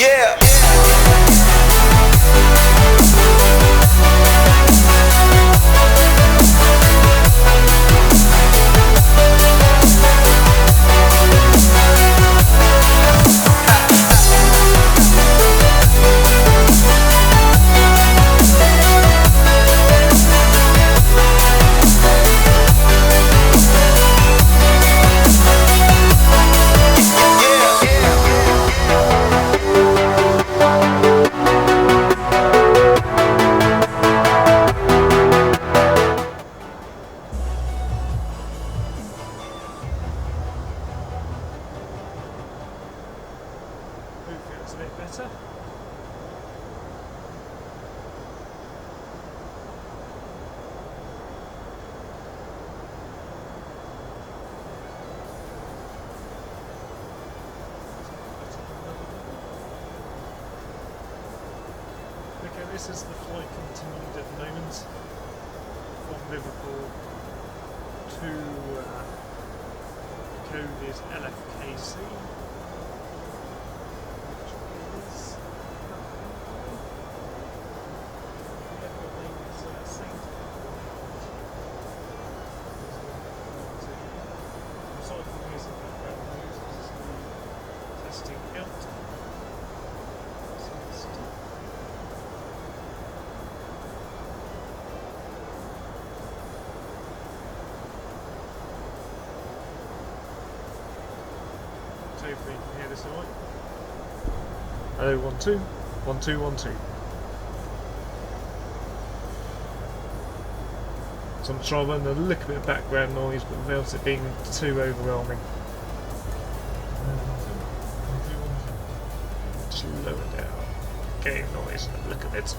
Yeah. Okay, this is the flight continued at the moment from Liverpool to the code is LFKC, which is the airport is St. Aside from the music background noise, this is the testing out. Hopefully you can hear this alright. Hello, 1 2 1 2 1 2. So I'm trying to run a little bit of background noise, but without it being too overwhelming. Just lower down game noise a little bit.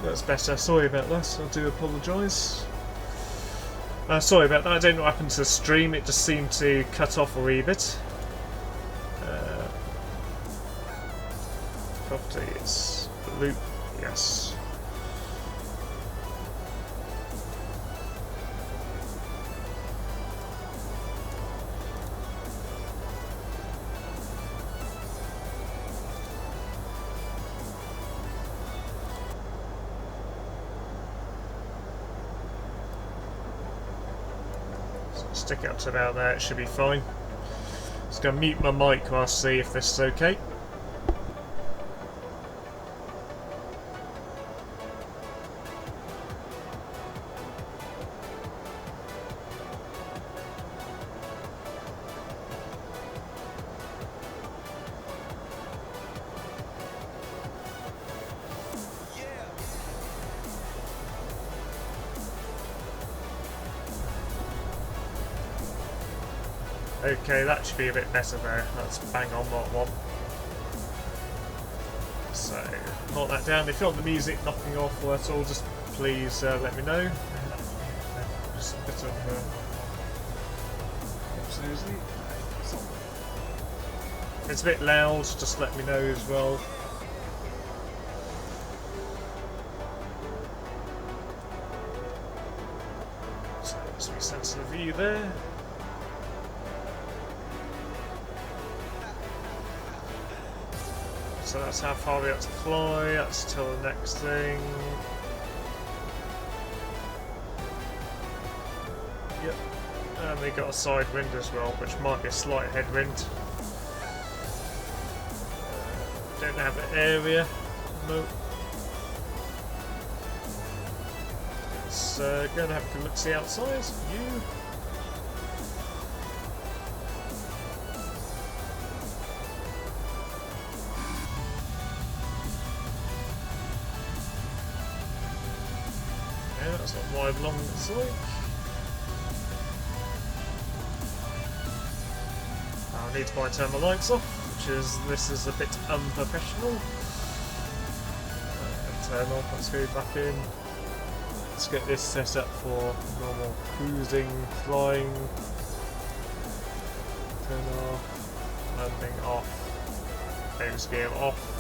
That's better. Sorry about that. I do apologise. Sorry about that. I don't know what happened to the stream. It just seemed to cut off a wee bit. Properties. Loop. Yes. Stick it up to about there, it should be fine. Just going to mute my mic while I see if this is okay. Okay, that should be a bit better there. That's bang on what I want. So, knock that down. If you want the music knocking off or at all, just please let me know. Just a bit of if it's a bit loud, just let me know as well. So, let's reset the view there. So that's how far we have to fly, that's till the next thing. Yep, and we got a side wind as well, which might be a slight headwind. Don't have an area, nope. Let's go and have a good look see outside, view. That's not wide long it's like. I need to turn my lights off, which is this is a bit unprofessional. Turn off, let's go back in. Let's get this set up for normal cruising, flying. Turn off, landing off. nose gear off.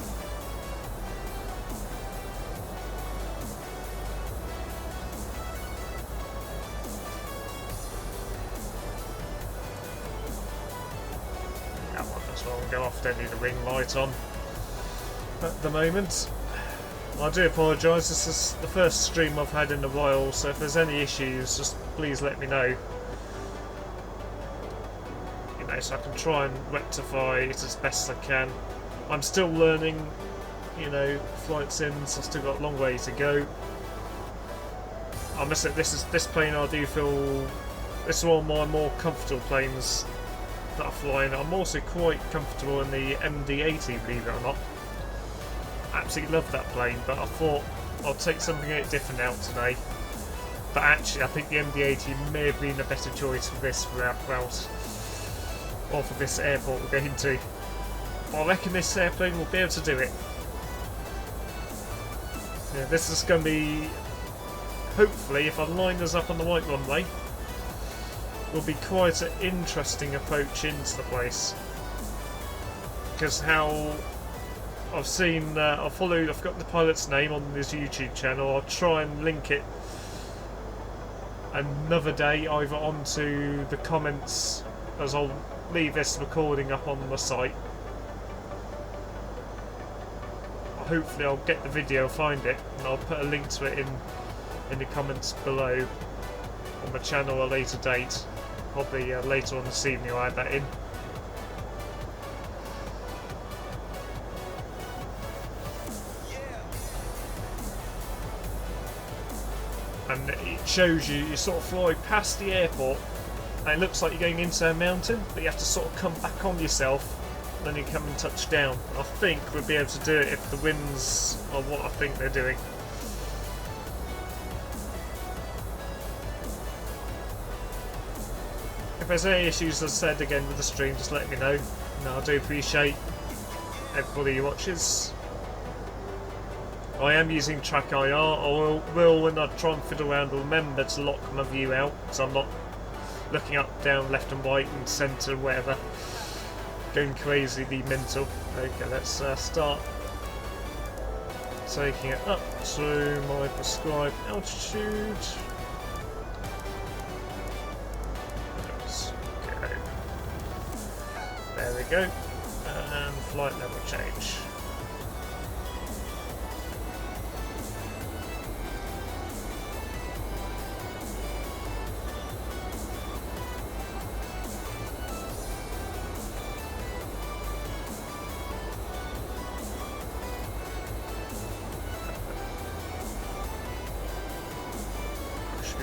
That one as well will go off, don't need a ring light on at the moment. I do apologise, this is the first stream I've had in a while, so if there's any issues, just please let me know. You know, so I can try and rectify it as best I can. I'm still learning, you know, flight sims, I've still got a long way to go. I must say, this plane I do feel, this is one of my more comfortable planes that I fly in. I'm also quite comfortable in the MD-80, believe it or not. Absolutely love that plane, but I thought I'll take something a bit different out today. But actually, I think the MD-80 may have been a better choice for this route, or for this airport we're going to. But I reckon this airplane will be able to do it. Yeah, this is going to be, hopefully, if I line us up on the right runway, will be quite an interesting approach into the place. Because how I've seen, I've got the pilot's name on his YouTube channel. I'll try and link it another day either onto the comments, as I'll leave this recording up on the site. Hopefully I'll get the video, find it, and I'll put a link to it in the comments below on my channel at a later date. Probably later on this evening I'll add that in. And it shows you sort of fly past the airport and it looks like you're going into a mountain, but you have to sort of come back on yourself and then you come and touch down. I think we'll be able to do it if the winds are what I think they're doing. If there's any issues, as I said again with the stream, just let me know. And I do appreciate everybody who watches. I am using Track IR. I will when I try and fiddle around, remember to lock my view out, so I'm not looking up, down, left and right and centre, whatever. Going crazily mental. Okay, let's start taking it up to my prescribed altitude. Let's go. There we go. And flight level change.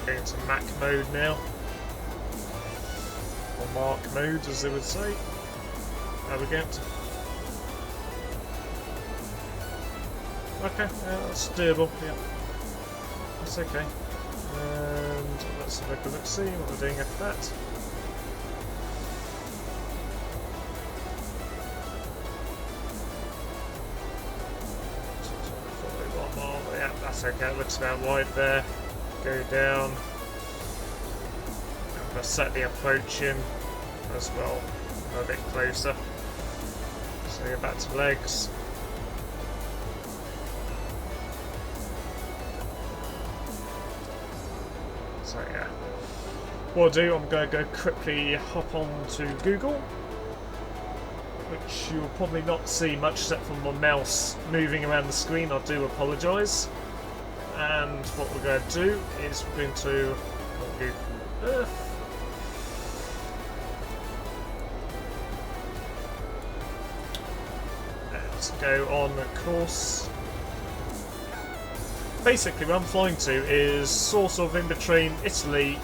Into Mac mode now, or Mark mode as they would say. There we go. Okay, that's doable, yeah. That's okay. And let's have a look, see what we're doing after that. Yeah, that's okay, it looks about right there. Go down. I'm going to set the approach in as well, a bit closer. So go back to legs. So yeah. What I'll do, I'm going to go quickly hop on to Google, which you'll probably not see much except from my mouse moving around the screen. I do apologise. And what we're going to do is we're going to Google Earth. Let's go on a course. Basically, where I'm flying to is sort of in between Italy,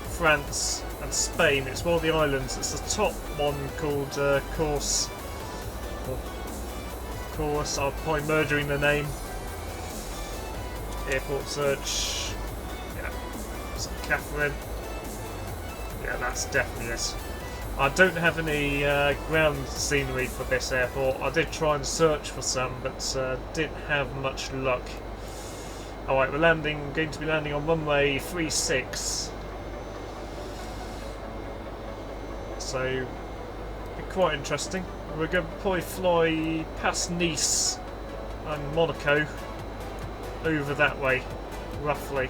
France, and Spain. It's one of the islands. It's the top one called Course. I'm probably murdering the name. Airport search. Yeah. St. Catherine. Yeah, that's definitely it. I don't have any ground scenery for this airport. I did try and search for some, but didn't have much luck. Alright, we're going to be landing on runway 36. So, be quite interesting. We're going to probably fly past Nice and Monaco over that way, roughly.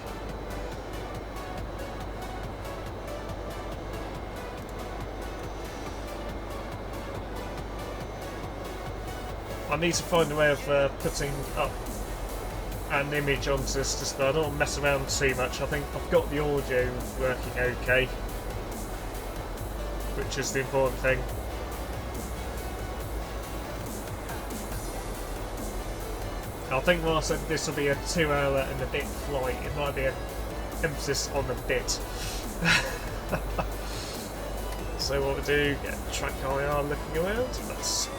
I need to find a way of putting up an image onto this display. I don't want to mess around too much. I think I've got the audio working okay, which is the important thing. I think when I said this will be a 2-hour and a bit flight, it might be an emphasis on a bit. So what we do, get track IR looking around. Let's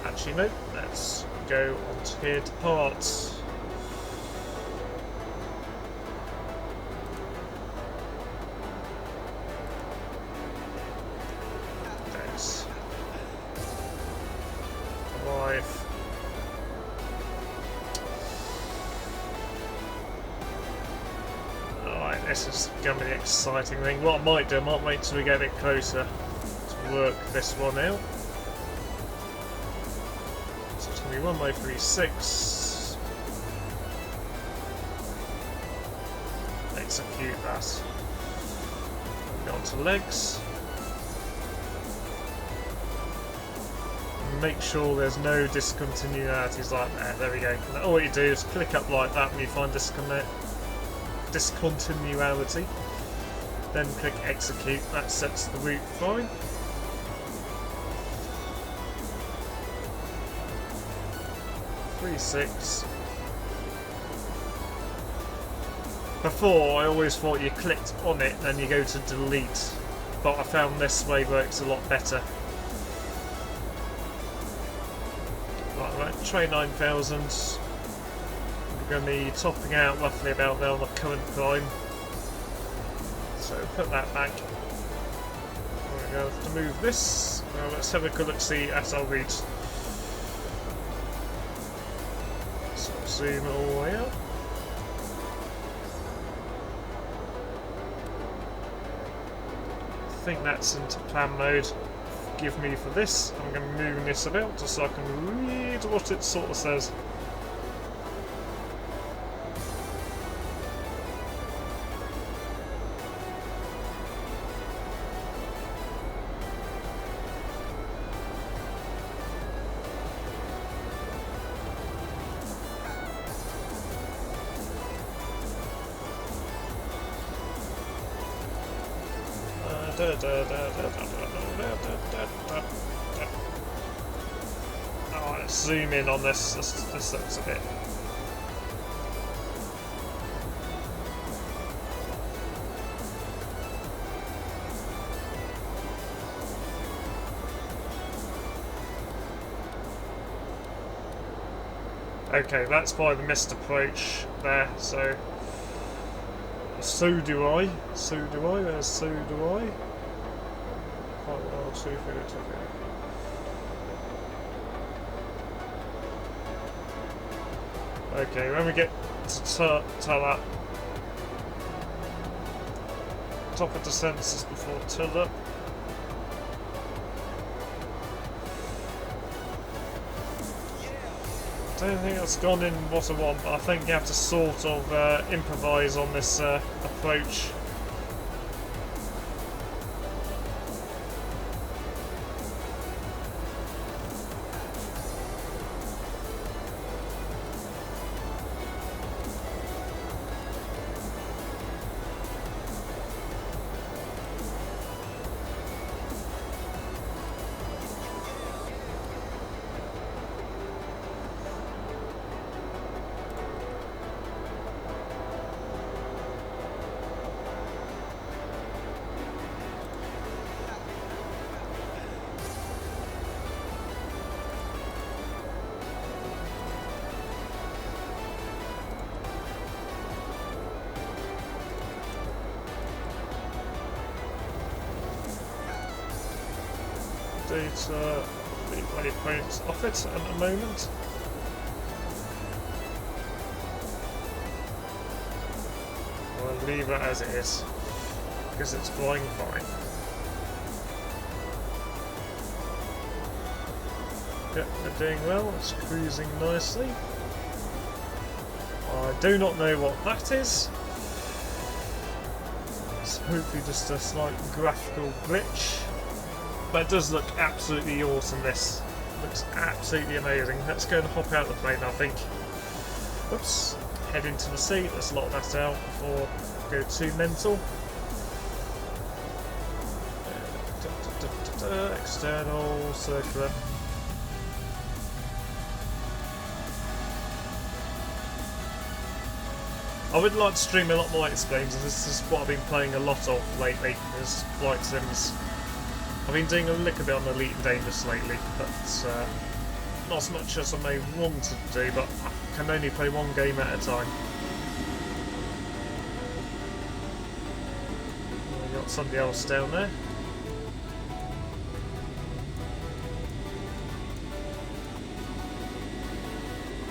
actually no, let's go on to here, depart. There's arrive. Alright, this is gonna be the exciting thing. What I might do, I might wait till we get a bit closer to work this one out. So it's going to be 1x36. Execute that. Go on to legs. Make sure there's no discontinuities like that. There we go. And all you do is click up like that when you find discontinuity. Then click execute. That sets the route fine. Six. Before, I always thought you clicked on it, then you go to delete, but I found this way works a lot better. Right, Train 9000. We're going to be topping out roughly about there on the current climb. So put that back. We're going to have to move this. Now let's have a good look see at our route. Zoom all the way out. I think that's into plan mode. Forgive me for this. I'm going to be moving this about just so I can read what it sort of says. Oh, let's zoom in on this. This looks a bit. Okay, that's by the missed approach there, so do I. There's so do I. Quite well, 250. Okay, when we get to that top of the sensors before tilt up. I don't think that's gone in what I want, but I think you have to sort of improvise on this approach. Data, leave waypoints off it at the moment. I'll leave it as it is, because it's flying fine. Yep, they're doing well. It's cruising nicely. I do not know what that is. It's hopefully just a slight graphical glitch. But it does look absolutely awesome, this. Looks absolutely amazing. Let's go and hop out of the plane, I think. Oops. Head into the sea. Let's lock that out before I go too mental. External, circular. I would like to stream a lot more X-Games, and this is what I've been playing a lot of lately, is flight sims. I've been doing a little bit on Elite and Dangerous lately, but not as much as I may want to do, but I can only play one game at a time. We've got somebody else down there.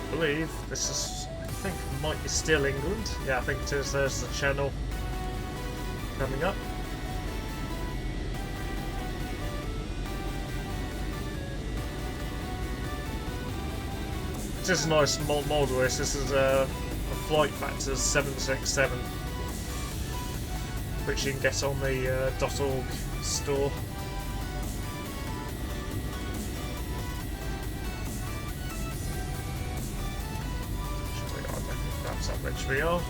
I believe this is, I think it might be still England. Yeah, I think it is. There's the channel coming up. It is a nice model. This is a flight factor 767, which you can get on the .org store. That's up which we are.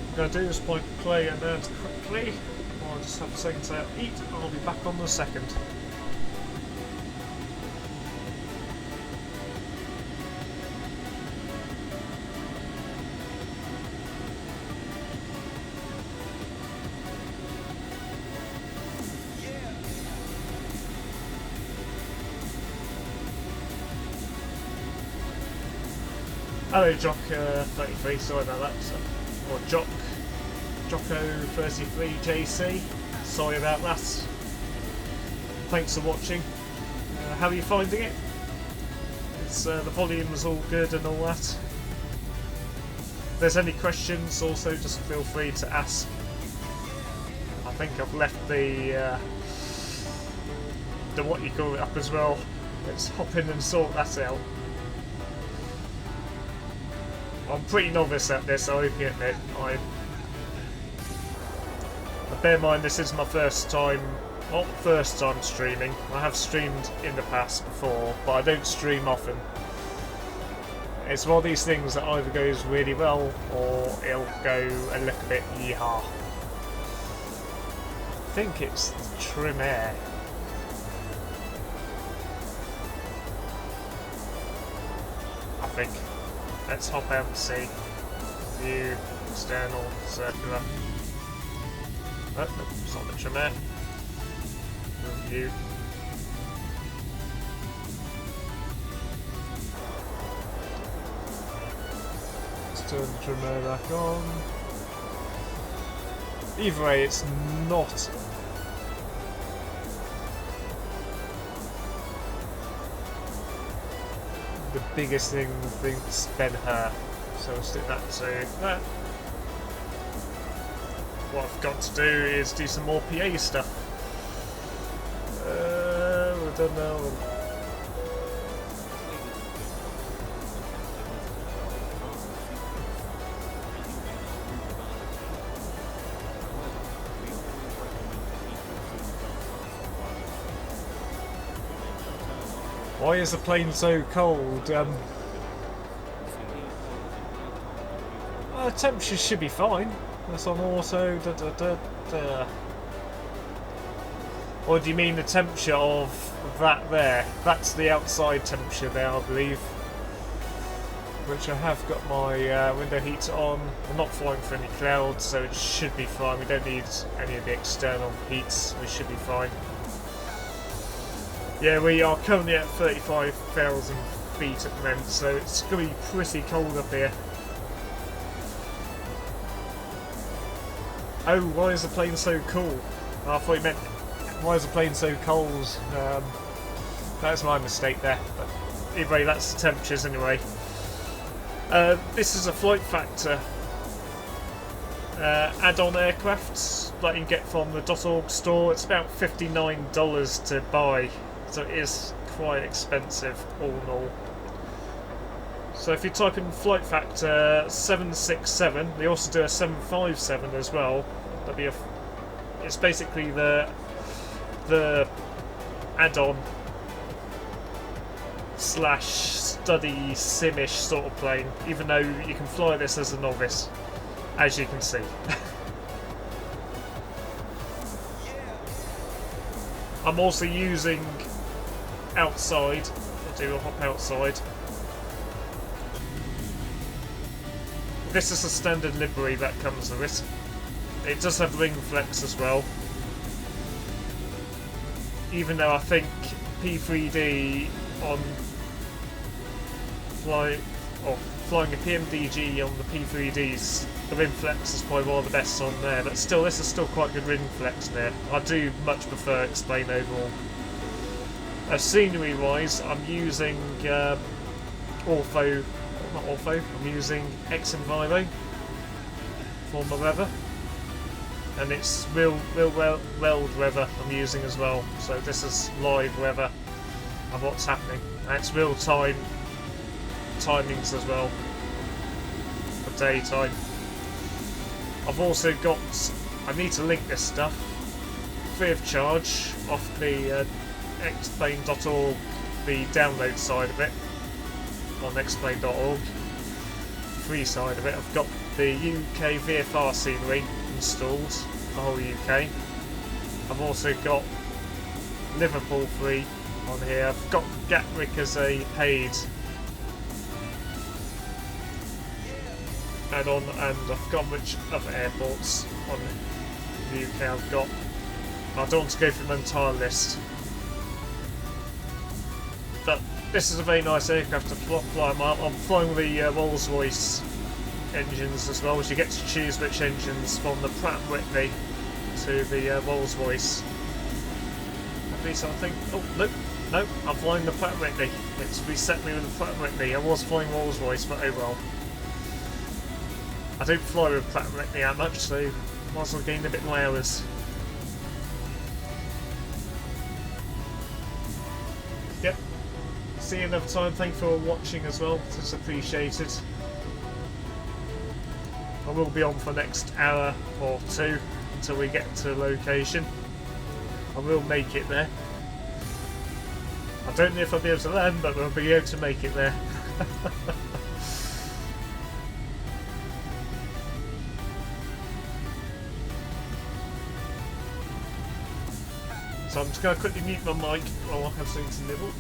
I'm going to do this point play and then quickly. I'll just have a second to eat and I'll be back on the second. Hello Jock 33, sorry about that. Or Jocko33JC, sorry about that. Thanks for watching. How are you finding it? It's, the volume's all good and all that. If there's any questions, also just feel free to ask. I think I've left the what you call it up as well. Let's hop in and sort that out. I'm pretty novice at this, I hope you admit. Bear in mind, this is my first time, not first time streaming. I have streamed in the past before, but I don't stream often. It's one of these things that either goes really well, or it'll go a little bit yeehaw. I think it's the trim air. I think. Let's hop out and see. View, external, circular. Oh, no, it's not the trim air. View. Let's turn the trim air back on. Either way, it's not the biggest thing that's Ben-Hur, so we'll stick that to that. What I've got to do is do some more PA stuff. We're done now. Why is the plane so cold? The temperature should be fine. That's on auto. Or do you mean the temperature of that there? That's the outside temperature there, I believe. Which I have got my window heater on. I'm not flying for any clouds, so it should be fine. We don't need any of the external heats. We should be fine. Yeah, we are currently at 35,000 feet at the moment, so it's going to be pretty cold up here. Oh, why is the plane so cool? I thought you meant Why is the plane so cold? That's my mistake there. But anyway, that's the temperatures anyway. This is a Flight Factor add-on aircraft that you can get from the .org store. It's about $59 to buy, so it is quite expensive all in all. So if you type in Flight Factor 767, they also do a 757 as well. That'd be it's basically the add-on / study simish sort of plane, even though you can fly this as a novice, as you can see. I'm also using outside, I'll do a hop outside. This is a standard livery that comes with it. It does have ring flex as well. Even though I think P3D on flying a PMDG on the P3Ds, the ring flex is probably one of the best on there, but still, this is still quite good ring flex there. I do much prefer X-Plane overall. Scenery wise, I'm using I'm using X-Enviro for my weather, and it's real weld weather I'm using as well, so this is live weather of what's happening, and it's real time timings as well for daytime. I've also got, I need to link this stuff free of charge off the xplane.org, the download side of it on xplane.org, free side of it. I've got the UK VFR scenery installed for the whole UK. I've also got Liverpool free on here. I've got Gatwick as a paid add-on, and I've got which other airports on the UK I've got. I don't want to go through the entire list, but this is a very nice aircraft to fly. I'm flying the Rolls-Royce engines as well, as you get to choose which engines from the Pratt & Whitney to the Rolls-Royce. At least I think. Oh no, I'm flying the Pratt & Whitney. It's reset me with the Pratt & Whitney. I was flying Rolls-Royce, but oh well. I don't fly with Pratt & Whitney that much, so might as well gain a bit more hours. Yep. See you another time. Thank you for watching as well. It's appreciated. I will be on for the next hour or two until we get to location. I will make it there. I don't know if I'll be able to land, but we'll be able to make it there. So I'm just going to quickly mute my mic while I have something to nibble.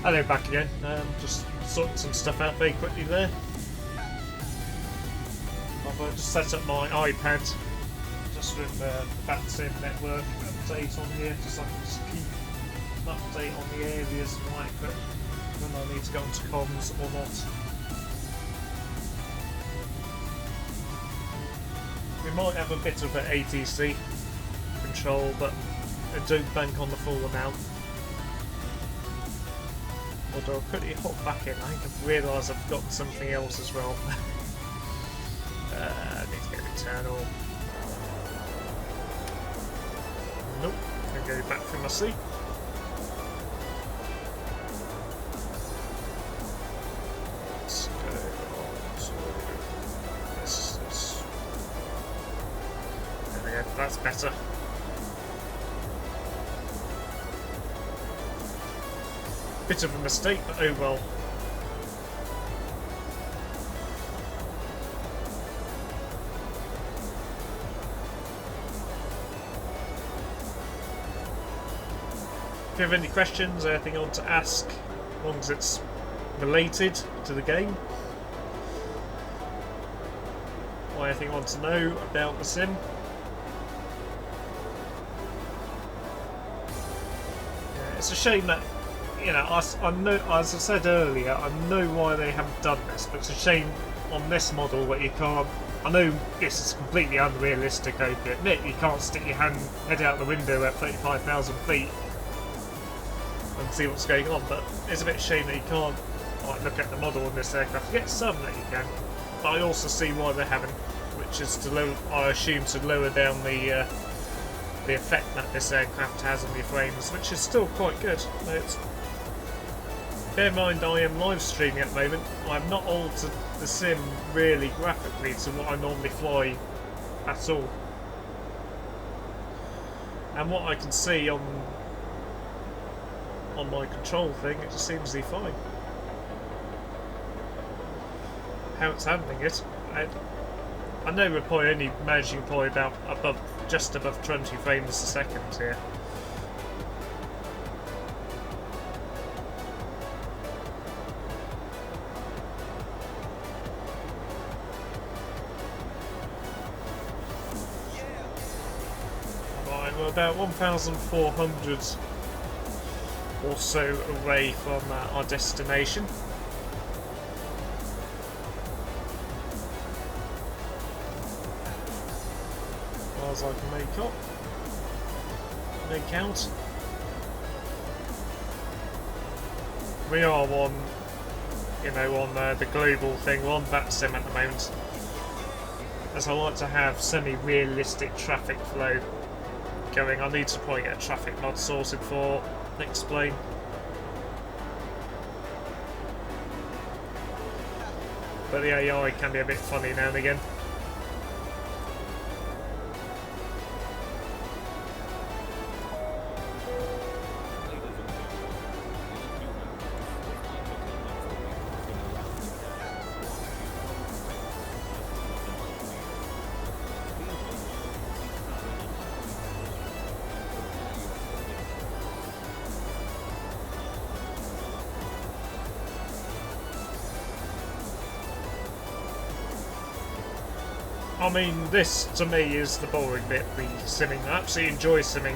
Hello, back again. Just sorting some stuff out very quickly there. I've just set up my iPad just with the VAT Sim network update on here, just so I can just keep an update on the areas and like when I need to go into comms or not. We might have a bit of an ATC control, but I don't bank on the full amount. Although I'll quickly hop back in, I think I've realised I've forgotten something else as well. I need to get internal. Nope, I'm going to go back from my seat. Let's go on to this. There we go, that's better. Bit of a mistake, but oh well. If you have any questions or anything you want to ask, as long as it's related to the game, or anything you want to know about the sim, yeah, it's a shame that, you know, I know, as I said earlier, I know why they haven't done this, but it's a shame on this model that you can't. I know this is completely unrealistic, I admit, you can't stick your head out the window at 35,000 feet and see what's going on, but it's a bit shame that you can't like look at the model in this aircraft. You get some that you can, but I also see why they haven't, which is to lower, I assume, to lower down the effect that this aircraft has on your frames, which is still quite good. Bear in mind, I am live streaming at the moment. I've not altered the sim really graphically to what I normally fly at all, and what I can see on my control thing, it just seems to be fine. How it's handling it, I know we're probably only managing probably about just above 20 frames a second here. Right, we're about 1,400 or so away from our destination. As far as I can make out. We are on, you know, on the global thing. We're on VAT Sim at the moment, as I like to have semi-realistic traffic flow going. I need to probably get a traffic mod sorted for explain. But the AI can be a bit funny now and again. I mean, this to me is the boring bit, the simming. I absolutely enjoy simming.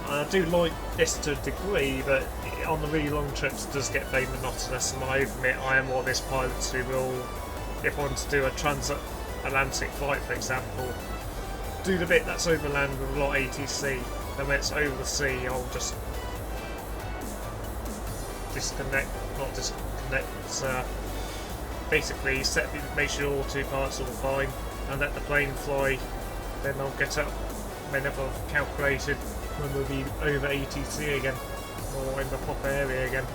I do like this to a degree, but on the really long trips it does get very monotonous, and I admit I am one of these pilots who will, if I want to do a transatlantic flight for example, do the bit that's over land with a lot of ATC, then when it's over the sea I'll just disconnect, not disconnect, basically make sure autopilot's all fine, and let the plane fly. Then I'll get up whenever I've calculated when we'll be over ATC again, or in the proper area again.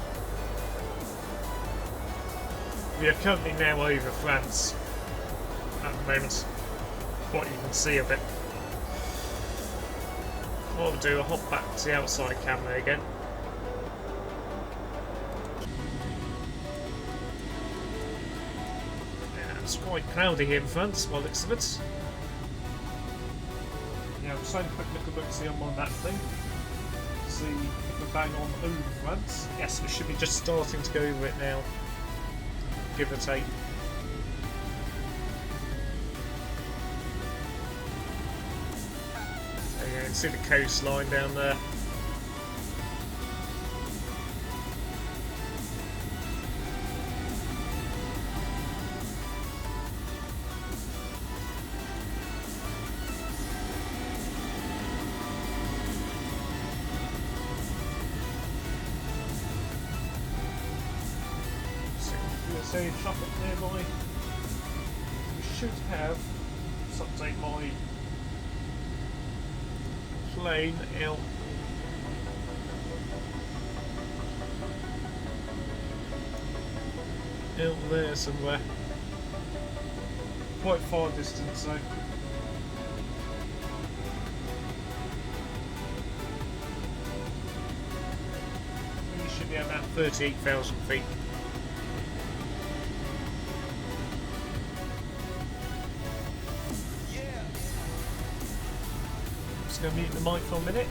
We are currently now over France at the moment, what you can see of it. What I'll do, I'll hop back to the outside camera again. It's quite cloudy here in France, by the looks of it. Yeah, I'm just having a quick look see on that thing. see if we're bang on over once. Yes, we should be just starting to go over it now, give or take. There you can see the coastline down there. So traffic nearby. We should have, let's update my plane out. Out there somewhere. Quite far distance though. We should be at about 38,000 feet. Going to mute the mic for a minute.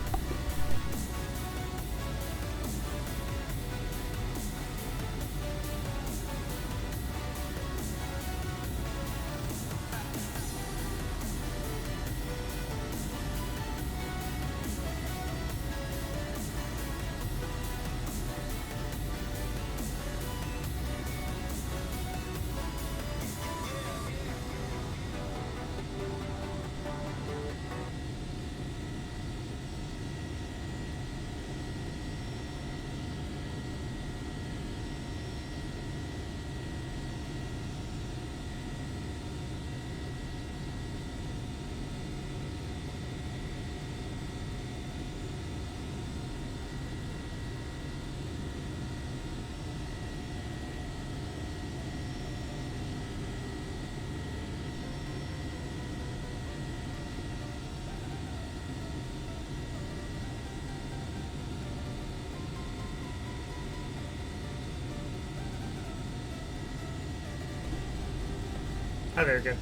Oh, there we go.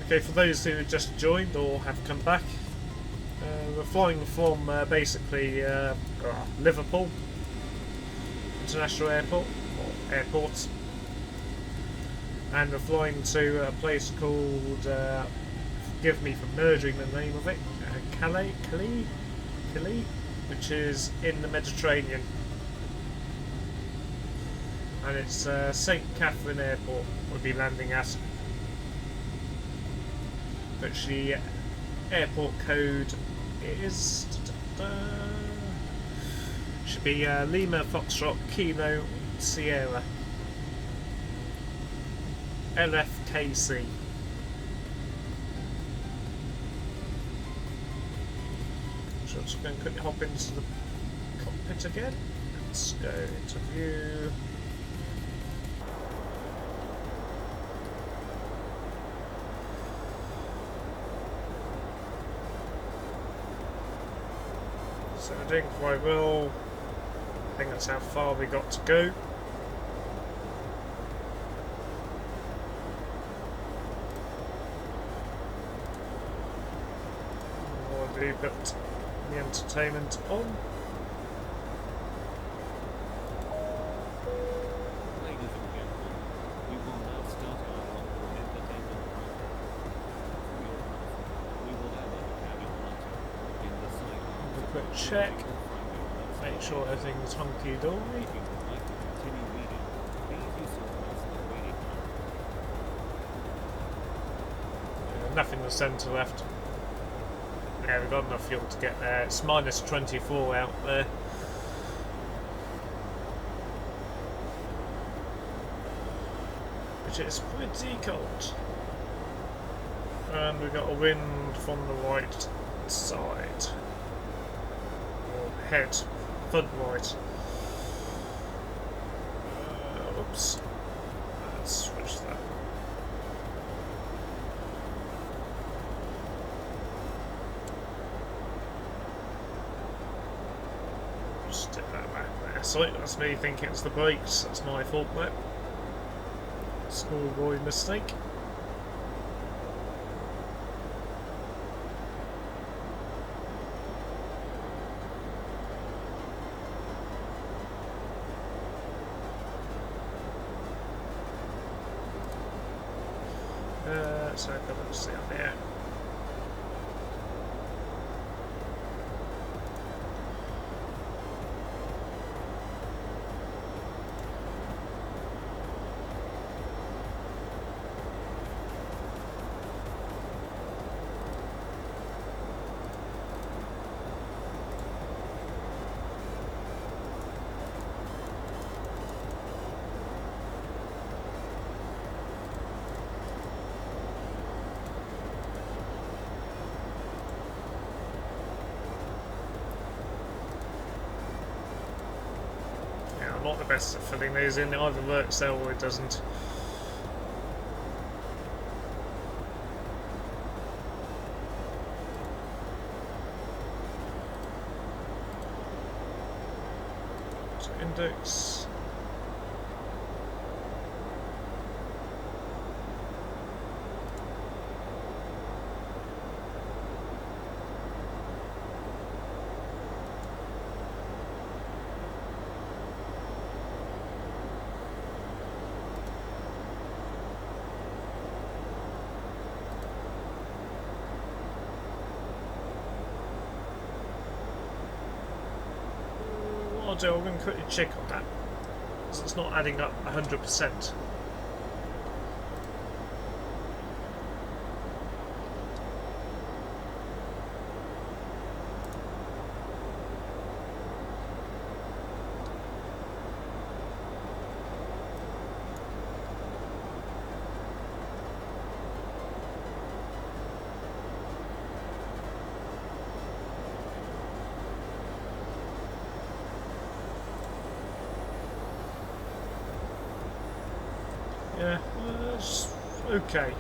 Okay, for those who just joined or have come back, we're flying from basically Liverpool International Airport, or airport, and we're flying to a place called, forgive me for murdering the name of it, Cali, which is in the Mediterranean. And it's St. Catherine Airport we'll be landing at. Which the airport code is... should be Lima Foxtrot Kilo Sierra. LFKC. So I'm just going to quickly hop into the cockpit again. Let's go into view. So we're doing quite well. I think that's how far we got to go. What do you put the entertainment on? Ladies and gentlemen, we will now start our long-form entertainment program. We will have a cabin monitor in the side. A quick check, make sure everything's hunky-dory. Nothing in the centre left. Yeah, we've got enough fuel to get there. It's minus 24 out there. Which is pretty cold. And we've got a wind from the right side. Or head. Front right. Oops. Let's switch that. Stick that back there. Sorry, that's me thinking it's the brakes. That's my fault there. Schoolboy mistake. So let's see on here. Not the best at filling these in, it either works there or it doesn't. So index. I'm going to quickly check on that, because it's not adding up 100%. Yeah, it's okay.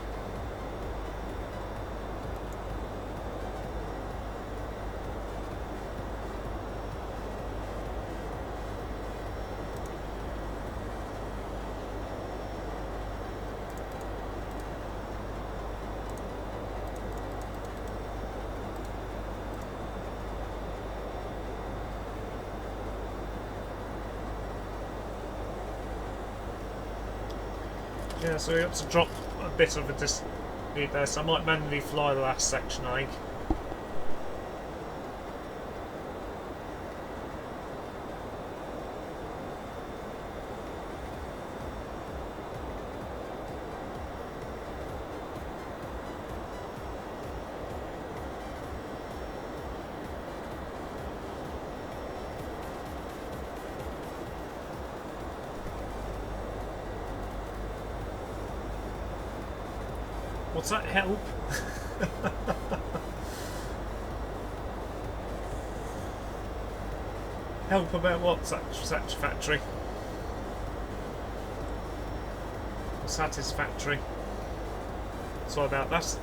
Yeah, so we got to drop a bit of a distance there, so I might manually fly the last section, I think. What's that, help? Help about what? Satisfactory? Satisfactory. Sorry about that. So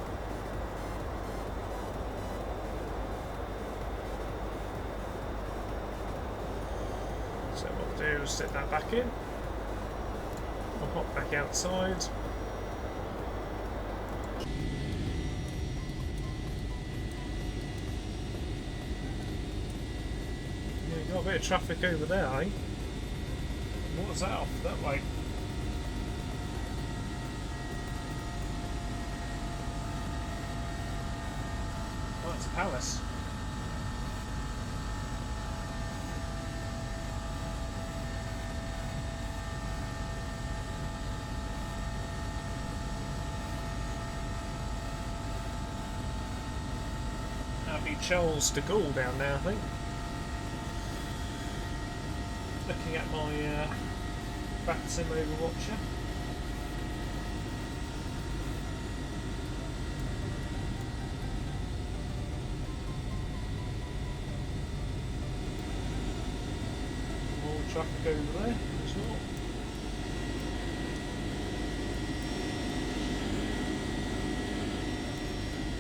what we'll do is sit that back in. We'll hop back outside. Got a bit of traffic over there, eh? What was that off that way? Oh, it's a palace. That'd be Charles de Gaulle down there, I think. Looking at my VAT Sim Overwatcher. More traffic over there as well.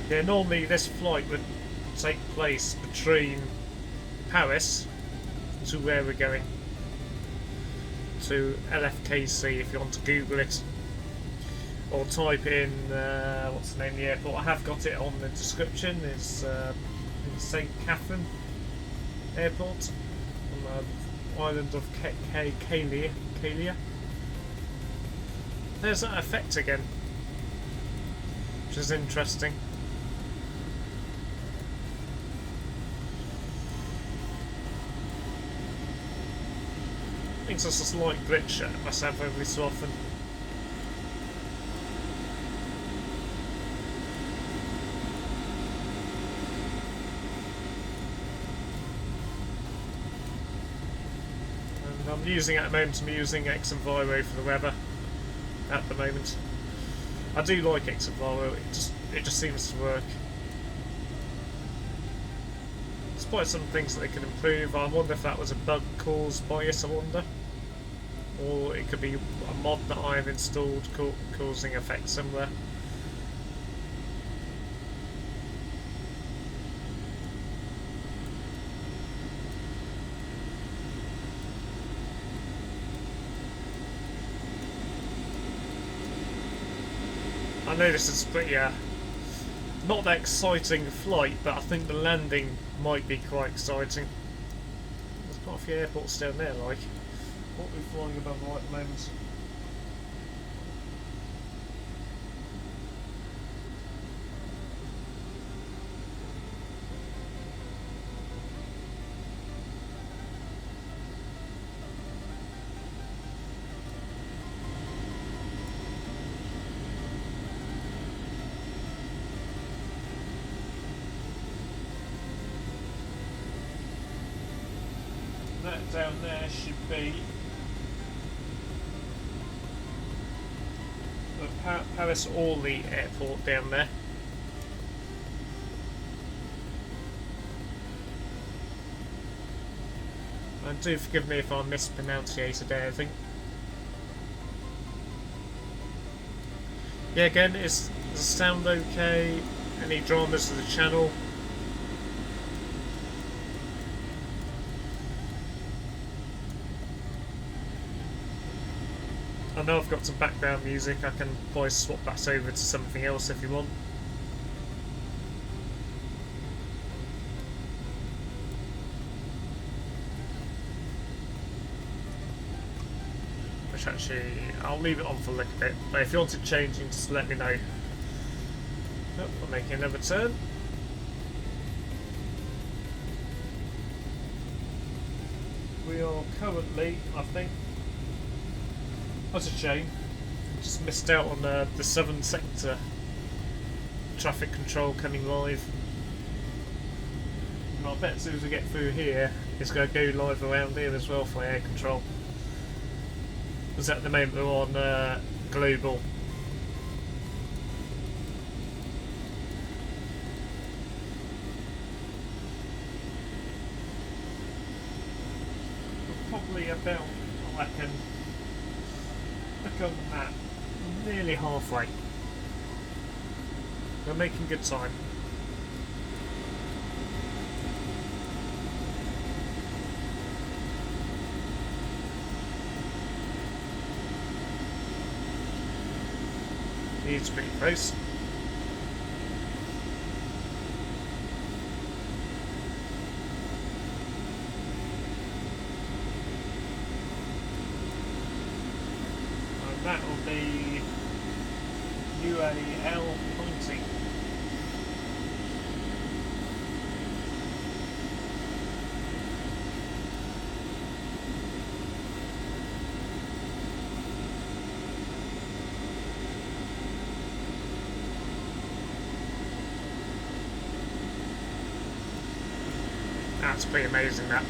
Yeah, normally this flight would take place between Paris to where we're going. To LFKC if you want to Google it, or type in what's the name of the airport. I have got it on the description. It's in St. Catherine Airport on the island of Cali. There's that effect again. which is interesting. I think it's just a slight glitch I must have every so often. And I'm using at the moment, I'm using X and Viro for the weather at the moment. I do like X and Viro, it just seems to work. Despite some things that they can improve, I wonder if that was a bug caused by it, I wonder. Or it could be a mod that I've installed causing effects somewhere. I know this is pretty, not that exciting flight, but I think the landing might be quite exciting. There's quite a few airports down there, like. What are we flying above right at the moment? That down there should be the Paris Orly airport down there. And do forgive me if I mispronunciated anything. Yeah, again, does the sound okay? Any dramas to the channel? I know I've got some background music, I can probably swap that over to something else if you want. Which actually, I'll leave it on for a little bit, but if you want it changing, just let me know. Oh, we're making another turn. We are currently, I think, that's a shame. Just missed out on the southern sector traffic control coming live. And I bet as soon as we get through here, it's going to go live around here as well for air control. Because at the moment we're on global. We're probably about, I reckon, look on the map, nearly halfway. We're making good time. It's pretty close. That will be UAL 90. That's pretty amazing, that.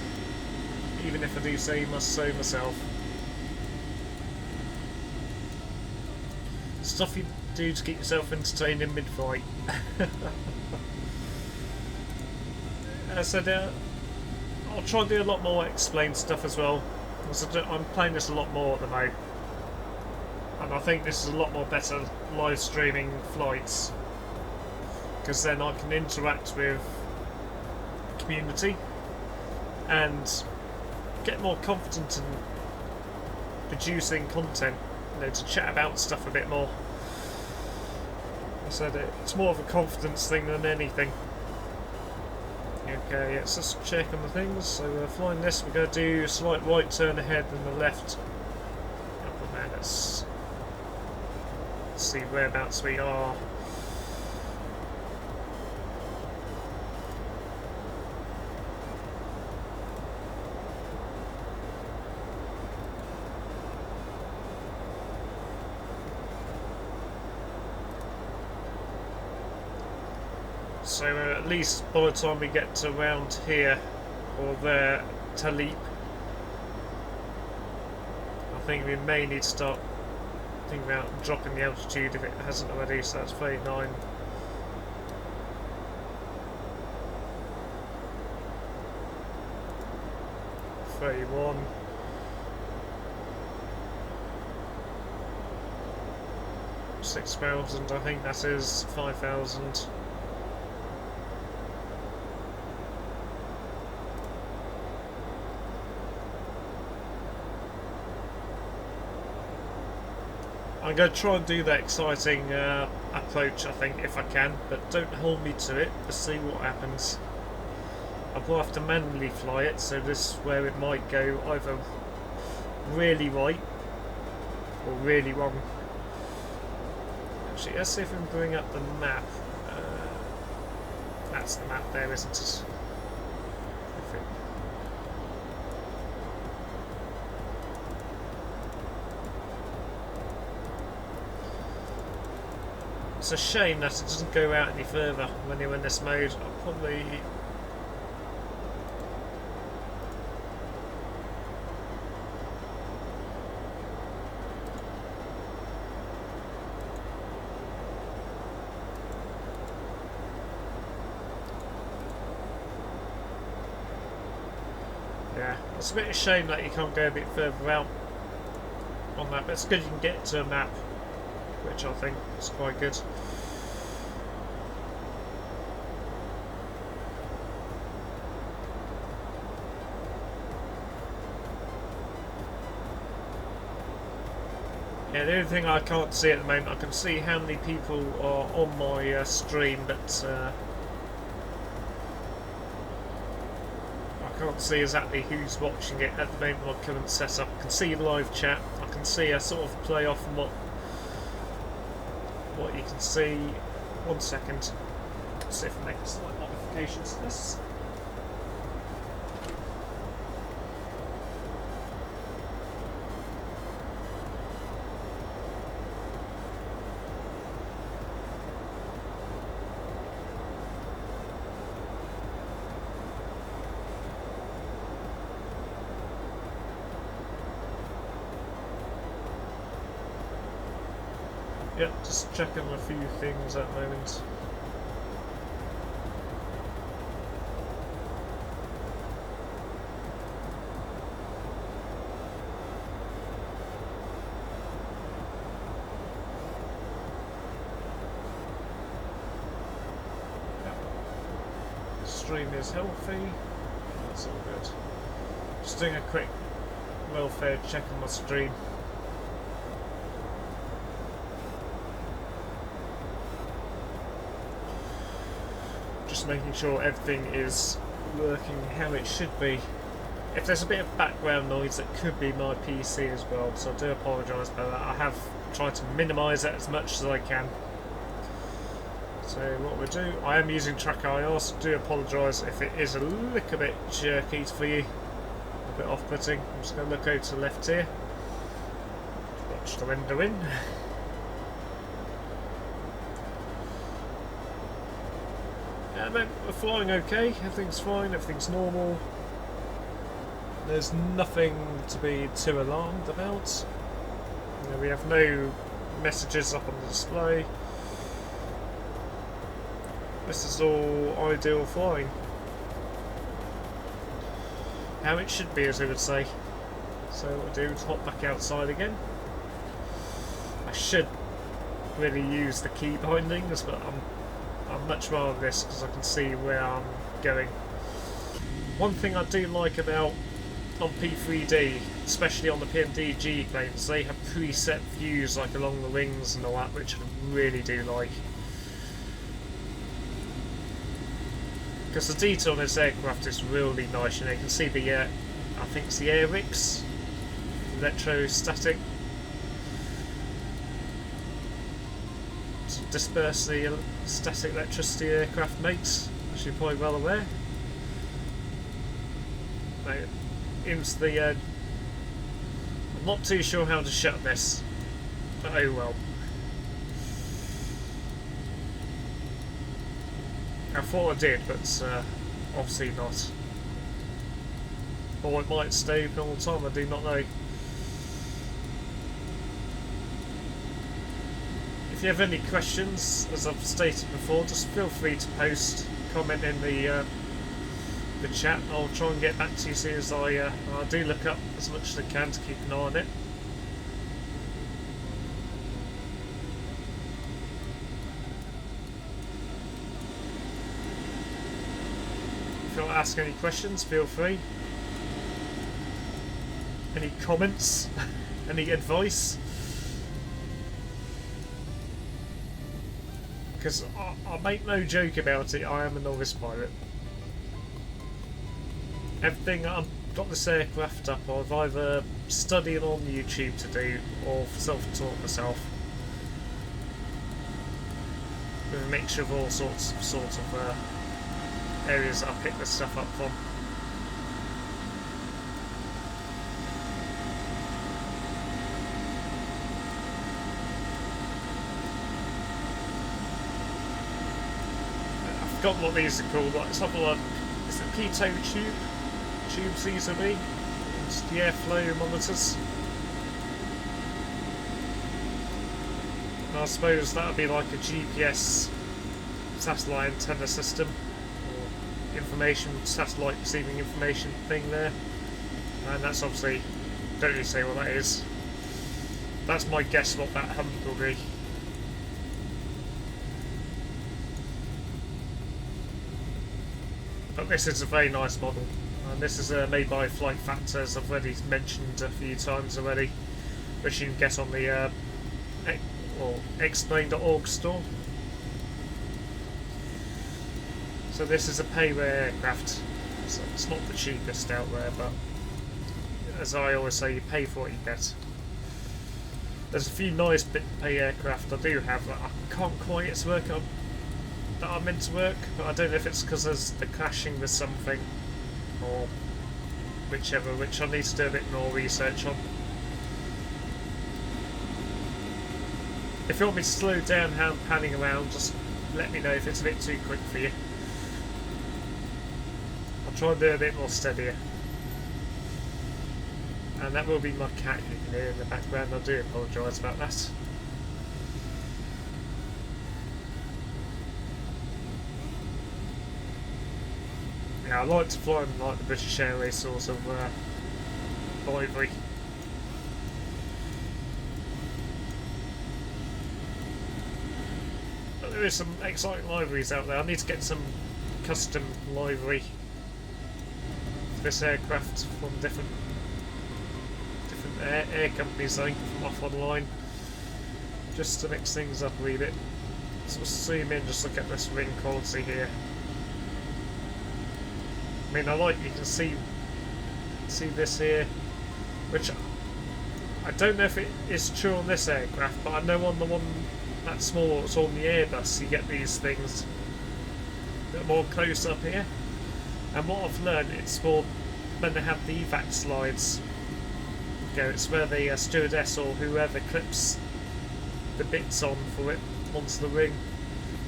Even if I do say must so myself. Stuff you do to keep yourself entertained in mid-flight. As I said, I'll try and do a lot more explained stuff as well. I'm playing this a lot more at the moment, and I think this is a lot more better live streaming flights, because then I can interact with the community and get more confident in producing content, to chat about stuff a bit more. I said it's more of a confidence thing than anything. Okay, let's just check on the things. So we're flying this, we're going to do a slight right turn ahead and the left. Oh man, let's see whereabouts we are. So at least by the time we get to around here or there to leap, I think we may need to start thinking about dropping the altitude if it hasn't already. So that's 39. $31. 6,000, I think that is 5,000. I'm going to try and do that exciting approach, I think, if I can, but don't hold me to it. Let's see what happens. I will have to manually fly it, so this is where it might go either really right or really wrong. Actually, let's see if we can bring up the map. That's the map there, isn't it? It's a shame that it doesn't go out any further when you're in this mode. I'll probably... Yeah, it's a bit of a shame that you can't go a bit further out on that, but it's good you can get to a map, which I think is quite good. Yeah, the only thing I can't see at the moment, I can see how many people are on my stream, but I can't see exactly who's watching it at the moment. My current setup. I can see live chat. I can see a sort of play off from what you can see. 1 second. Let's see if I make slight modifications to this. Yep, just checking a few things at the moment. Yep. Stream is healthy. That's all good. Just doing a quick welfare check on my stream. Just making sure everything is working how it should be. If there's a bit of background noise, it could be my PC as well, so I do apologise about that. I have tried to minimise that as much as I can. So what we'll do, I am using track IR, so do apologise if it is a little bit jerky for you, a bit off-putting. I'm just going to look over to the left here, watch the window in. We're flying okay, everything's fine, everything's normal. There's nothing to be too alarmed about. You know, we have no messages up on the display. This is all ideal flying. How it should be, as we would say. So what we'll do is hop back outside again. I should really use the key bindings, but I'd much rather this because I can see where I'm going. One thing I do like about on P3D, especially on the PMDG planes, they have preset views like along the wings and all that, which I really do like. Because the detail on this aircraft is really nice, you know, you can see the, I think it's the air ricks, electrostatic, to disperse the static electricity aircraft makes, as you're probably well aware. Now, into the, I'm not too sure how to shut this, but oh well. I thought I did, but obviously not. Or it might stay open all the time, I do not know. If you have any questions, as I've stated before, just feel free to post, comment in the chat. I'll try and get back to you as soon as I do look up as much as I can to keep an eye on it. If you want to ask any questions, feel free. Any comments? Any advice? Because I make no joke about it, I am a novice pilot. Everything I've got this aircraft up, I've either studied on YouTube to do or self-taught myself. With a mixture of all sorts of areas that I picked this stuff up from. I've forgotten what these are called, like something like, is it pitot tubes these will be? It's the airflow monitors. And I suppose that would be like a GPS satellite antenna system, or information, satellite receiving information thing there. And that's obviously, don't really say what that is. That's my guess what that hump will be. But this is a very nice model. And this is made by Flight Factor, as I've already mentioned a few times already, which you can get on the explain.org store. So this is a pay-way aircraft. So it's not the cheapest out there, but as I always say, you pay for what you get. There's a few nice bit pay aircraft I do have that I can't quite get to work on, that are meant to work, but I don't know if it's because they're clashing with something or whichever, which I need to do a bit more research on. If you want me to slow down how I'm panning around, just let me know if it's a bit too quick for you. I'll try and do a bit more steadier. And that will be my cat you can hear in the background. I do apologise about that. Yeah, I like to fly in like the British Airways sort of livery. But there is some exciting liveries out there. I need to get some custom livery for this aircraft from different air companies I think from off online, just to mix things up a wee bit. So we'll zoom in, just look at this wing quality here. I mean, you can see this here, which I don't know if it is true on this aircraft, but I know on the one that's small, it's on the Airbus, you get these things a bit more close up here. And what I've learned, it's for when they have the VAT slides. It's where the stewardess or whoever clips the bits on for it onto the wing,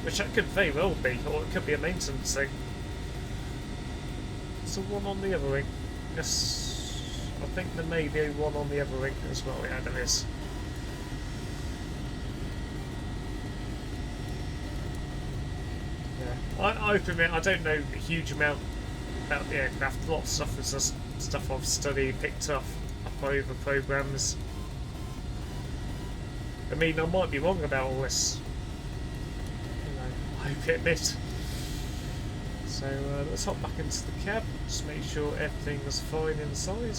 which that could very well be, or it could be a maintenance thing. Is there one on the other wing? Yes, I think there may be one on the other wing as well. Yeah, there is. Yeah, I admit I don't know a huge amount about the aircraft. A lot of stuff is just stuff I've studied, picked up over programs. I mean, I might be wrong about all this. You know, I hope it admit. So let's hop back into the cab, just make sure everything's fine inside.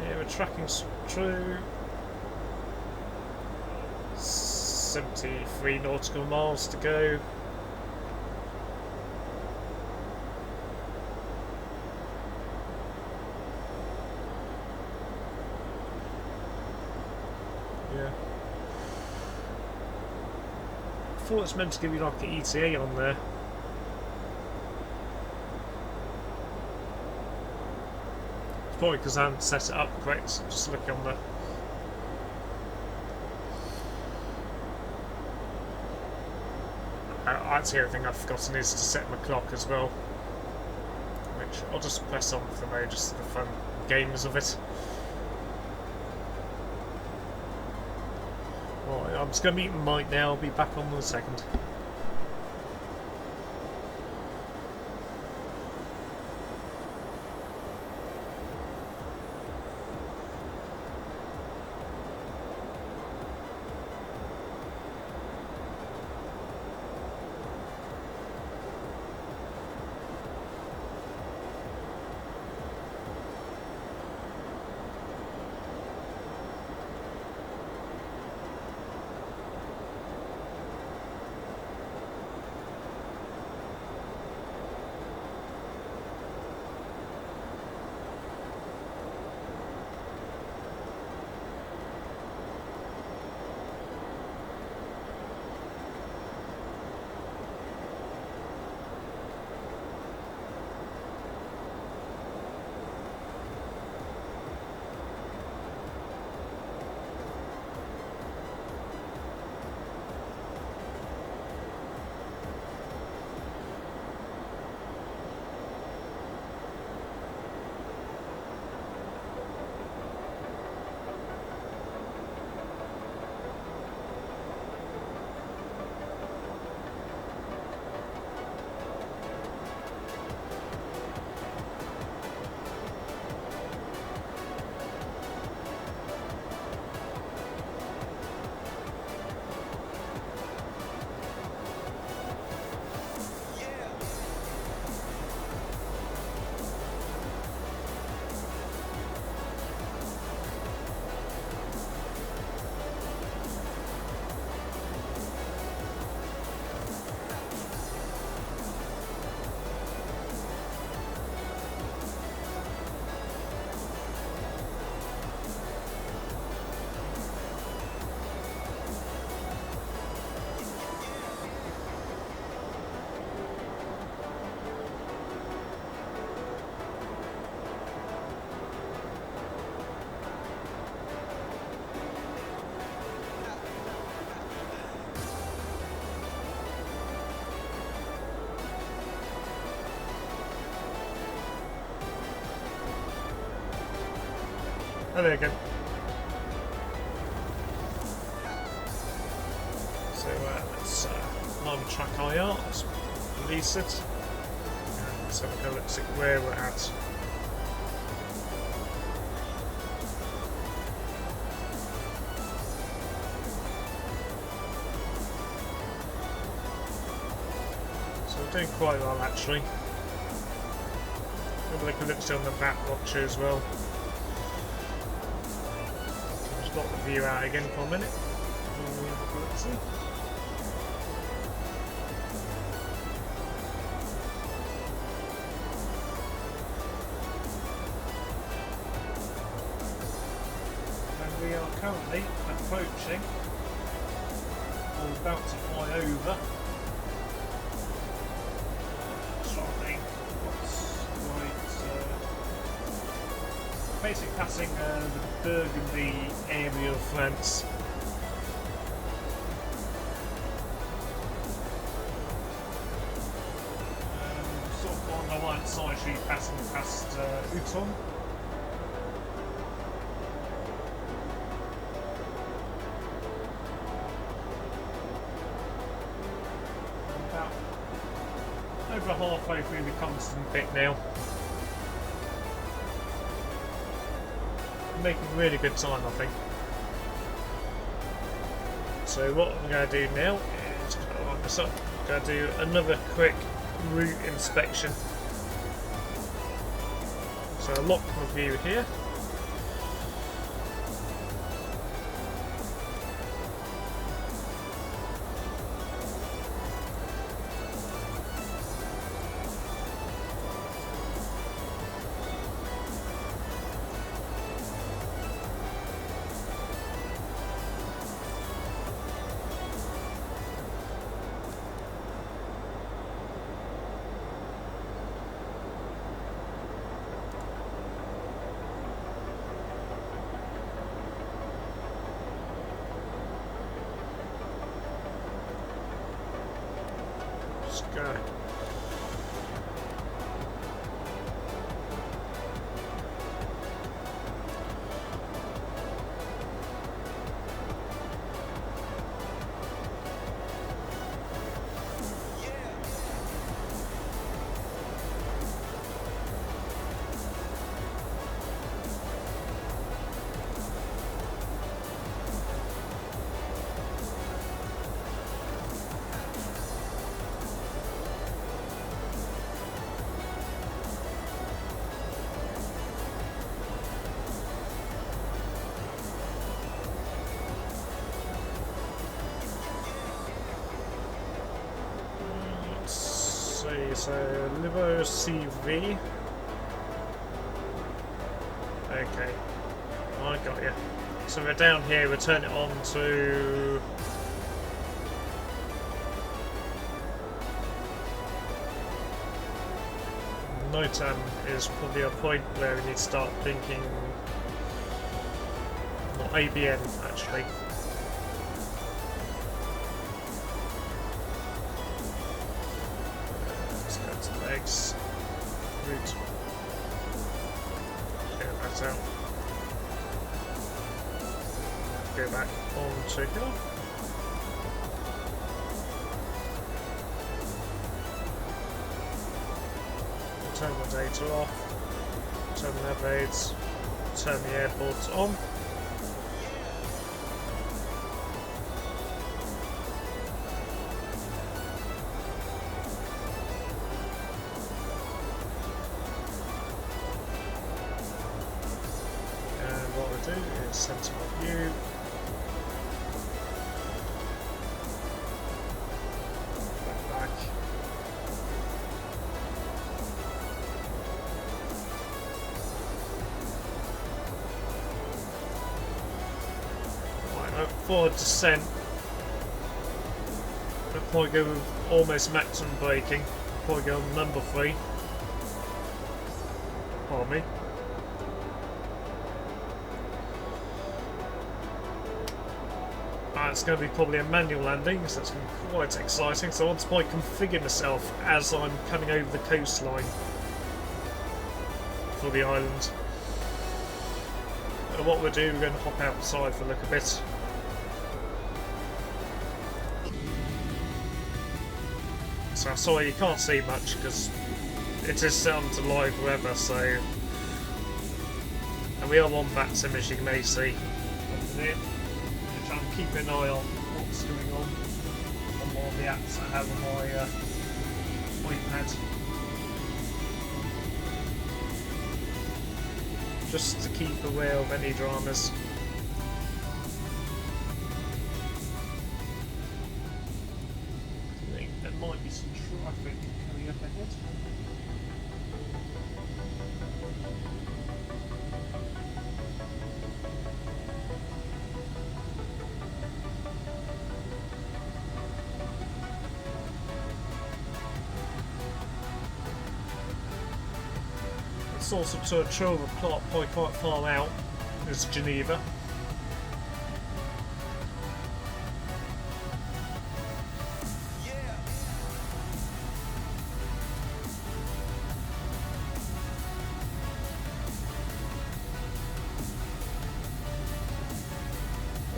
Yeah, we're tracking true. 73 nautical miles to go. Yeah. I thought it's meant to give you like the ETA on there. It's probably because I haven't set it up correct. Just looking on the That's the other thing I've forgotten is to set my clock as well, which I'll just press on for the moment, just for the fun games of it. Right, I'm just going to meet Mike now. I'll be back on in a second. Oh, there you go. So let's line track IR, let's release it. So we'll go, let's see where we're at. So we're doing quite well actually. Maybe like a look on the VAT watcher as well. Got the view out again for a minute. Let's see. And we are currently approaching, or about to fly over. Basically passing the Burgundy area of France. Sort of on the right side, actually passing past Uton. About over halfway through the constant bit now. Making really good time, I think. So what I'm going to do now is wipe this up. I'm going to do another quick route inspection. So I'll lock my view here. Go. So Livo CV. Okay, I got you. So we're down here. We'll turn it on to NOTAM is probably a point where we need to start thinking. Not ABN actually. Legs, root, clear that out, go back on to here, turn the data off, turn the nav aids, turn the airports on. Sentinel view. Back. Right, forward descent. I'll probably go with almost maximum braking. Probably go on number 3. Pardon me. It's going to be probably a manual landing, so that's going to be quite exciting. So I want to probably configure myself as I'm coming over the coastline for the island. And what we'll do, we're going to hop outside for a look a bit. So sorry you can't see much because it is set on to live weather, so... And we are on VAT Sim, as you may see. There. I'm keeping an eye on what's going on all the apps I have on my iPad. Just to keep aware of any dramas. I think there might be some traffic coming up ahead. Also to a trail plot quite far out is Geneva.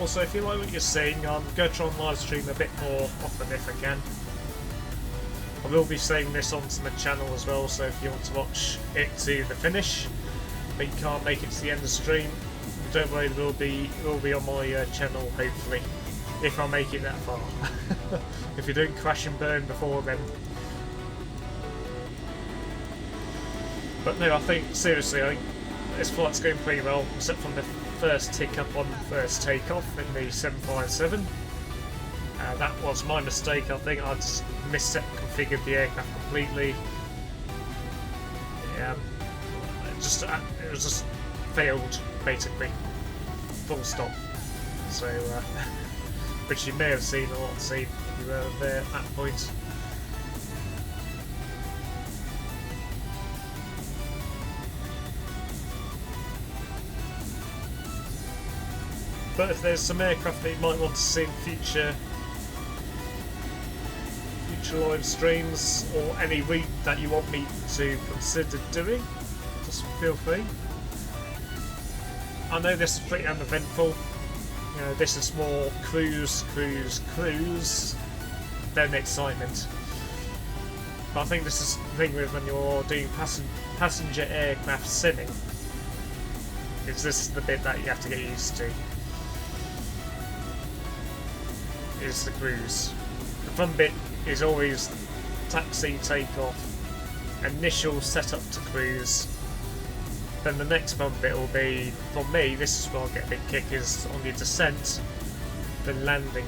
Also, if you like what you're seeing, I'm going to try and live stream a bit more often if I can. I will be saving this onto my channel as well, so if you want to watch it to the finish, but you can't make it to the end of the stream, don't worry, it will be on my channel hopefully, if I make it that far. If you don't crash and burn before then. But no, I think seriously, this flight's going pretty well, except from the first tick up on first takeoff in the 757. That was my mistake. I think I just configured the aircraft completely. Yeah, it was just failed basically, full stop. So, which you may have seen or not seen if you were there at that point. But if there's some aircraft that you might want to see in future future live streams or any route that you want me to consider doing, just feel free. I know this is pretty uneventful. You know, this is more cruise than excitement. But I think this is the thing with when you're doing passenger aircraft simming, is this is the bit that you have to get used to. Is the cruise. The fun bit is always taxi, takeoff, initial setup to cruise. Then the next fun bit will be, for me, this is where I'll get a big kick, is on your descent, then landing.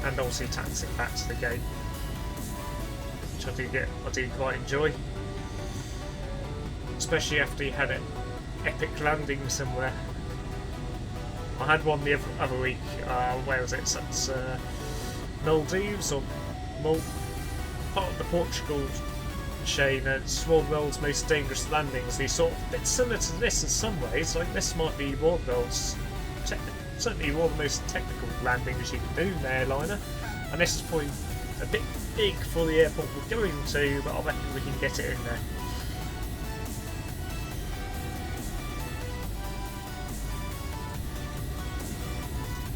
And obviously taxiing back to the gate, which I do quite enjoy. Especially after you had an epic landing somewhere. I had one the other week, where was it? So it's Maldives, or part of the Portugal chain. It's one of the world's most dangerous landings. These sort of, it's similar to this in some ways. Like, this might be one of the world's, certainly one of the most technical landings you can do in an airliner. And this is probably a bit big for the airport we're going to, but I reckon we can get it in there.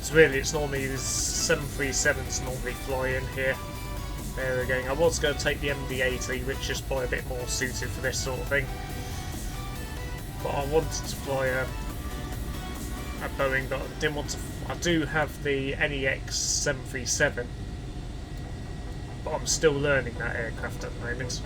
So really, it's normally the 737s normally fly in here. There we're going. I was going to take the MD-80, which is probably a bit more suited for this sort of thing. But I wanted to fly a Boeing, but I didn't want to. I do have the NEX 737, but I'm still learning that aircraft at the moment.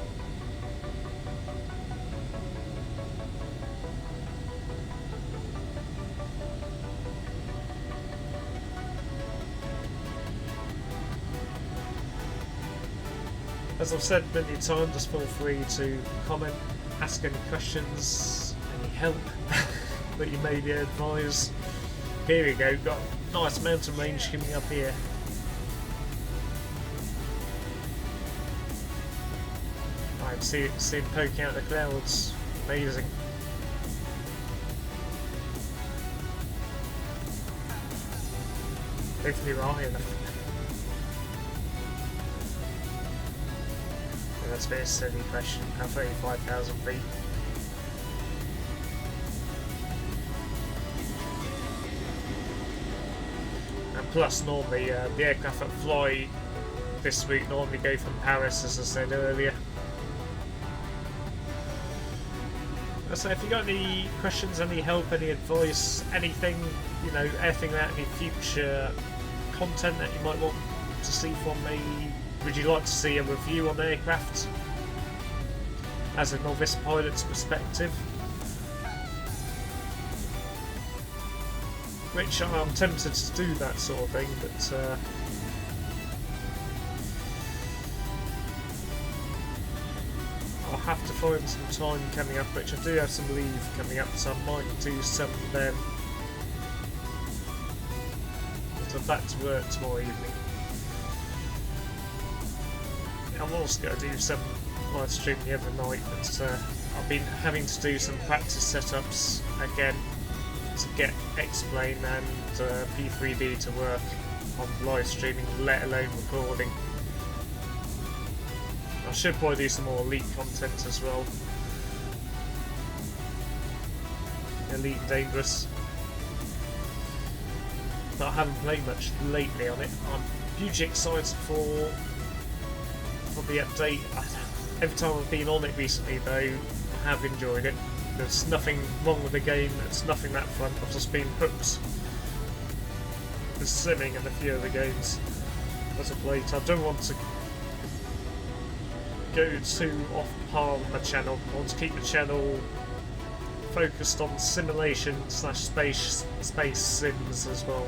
As I've said many times, just feel free to comment, ask any questions, any help that you may be advised. Here we go, got a nice mountain range coming up here. I can see it poking out the clouds. Amazing. Hopefully we're high enough. That's a bit of a silly question. How 35,000 feet? And plus, normally the aircraft that fly this week normally go from Paris, as I said earlier. So if you got any questions, any help, any advice, anything, you know, anything about any future content that you might want to see from me. Would you like to see a review on aircraft as a novice pilot's perspective? Which I'm tempted to do that sort of thing, but I'll have to find some time coming up, which I do have some leave coming up, so I might do some then. But I'm back to work tomorrow evening. I'm also going to do some live stream the other night, but I've been having to do some practice setups again to get X-Plane and P3D to work on live streaming, let alone recording. I should probably do some more Elite content as well. Elite and Dangerous. But I haven't played much lately on it. I'm hugely excited for the update. Every time I've been on it recently though, I have enjoyed it. There's nothing wrong with the game, there's nothing that fun. I've just been hooked with simming and a few other games as of late. I don't want to go too off par with my channel. I want to keep the channel focused on simulation / space sims as well.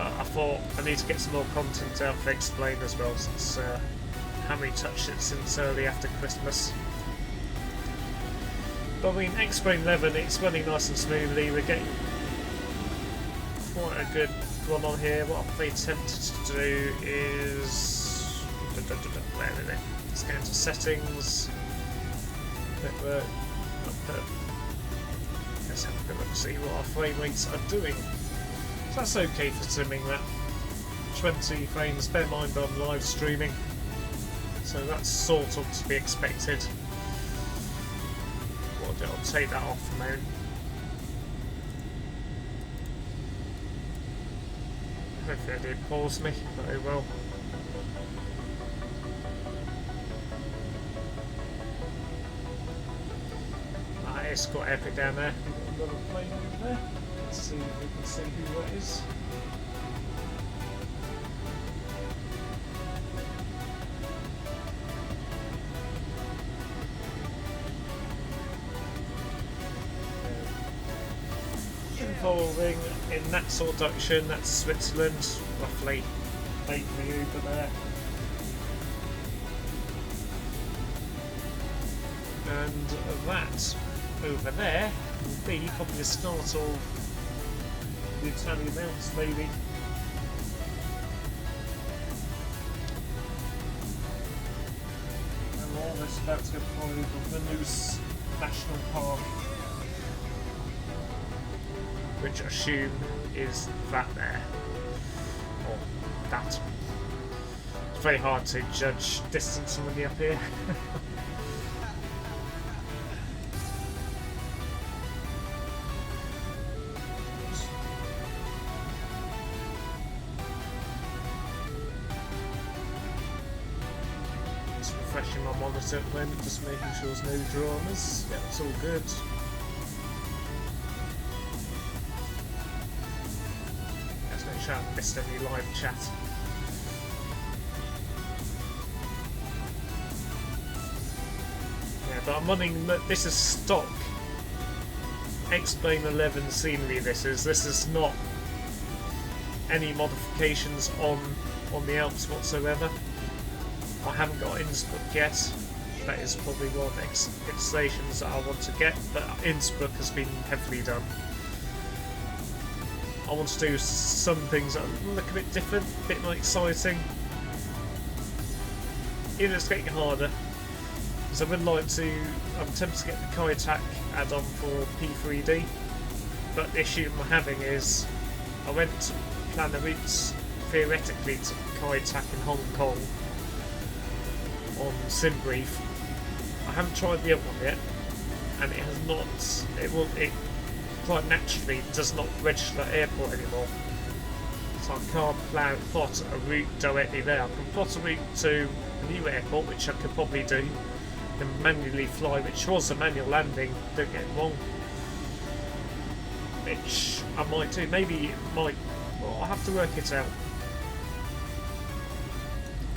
I thought I need to get some more content out for X-Plane as well, since I haven't really touched it since early after Christmas. But I mean, X-Plane 11, it's running nice and smoothly. We're getting quite a good run on here. What I've been tempted to do is... where is it? Let's go into settings. Network. Let's have a good look, see what our frame rates are doing. So that's okay for simming that. 20 frames, bear in mind I'm live streaming, so that's sort of to be expected. What I'll do, I'll take that off for a moment. Hopefully it did pause me, but it will. It's quite epic down there. We've got another plane over there. Let's see if we can see who that is. Involving in that sort of direction, that's Switzerland, roughly 8 over there. And that over there will be probably the start of the Italian Alps, maybe. And we're almost about to go through the News National Park, which I assume is that there, or that. It's very hard to judge distance from the up here. Just refreshing my monitor at the moment, just making sure there's no dramas. Yeah, it's all good. I haven't missed any live chat. Yeah, but I'm running. This is stock Explain 11 scenery. This is not any modifications on the Alps whatsoever. I haven't got Innsbruck yet. That is probably one of the extensions that I want to get, but Innsbruck has been heavily done. I want to do some things that look a bit different, a bit more exciting. Even it's getting harder, because I would like to. I'm tempted to get the Kayak add-on for P3D, but the issue I'm having is I went to plan the routes theoretically to Kayak in Hong Kong on SimBrief. I haven't tried the other one yet, and it has not. It quite naturally does not register at airport anymore, so I can't plot a route directly there. I can plot a route to a new airport, which I could probably do, and manually fly, which was a manual landing, don't get it wrong, which I might do. Maybe it might, well, I'll have to work it out.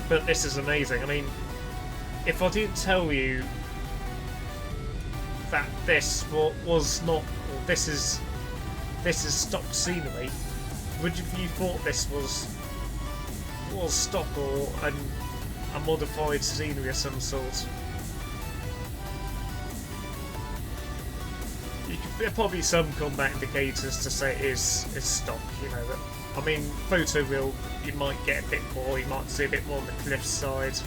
But this is amazing. I mean, if I didn't tell you that this was not, or this is stock scenery, would you thought this was stock or a modified scenery of some sort? There are probably some combat indicators to say it is stock, you know. That, I mean, photo real, you might get a bit more, you might see a bit more on the cliff side.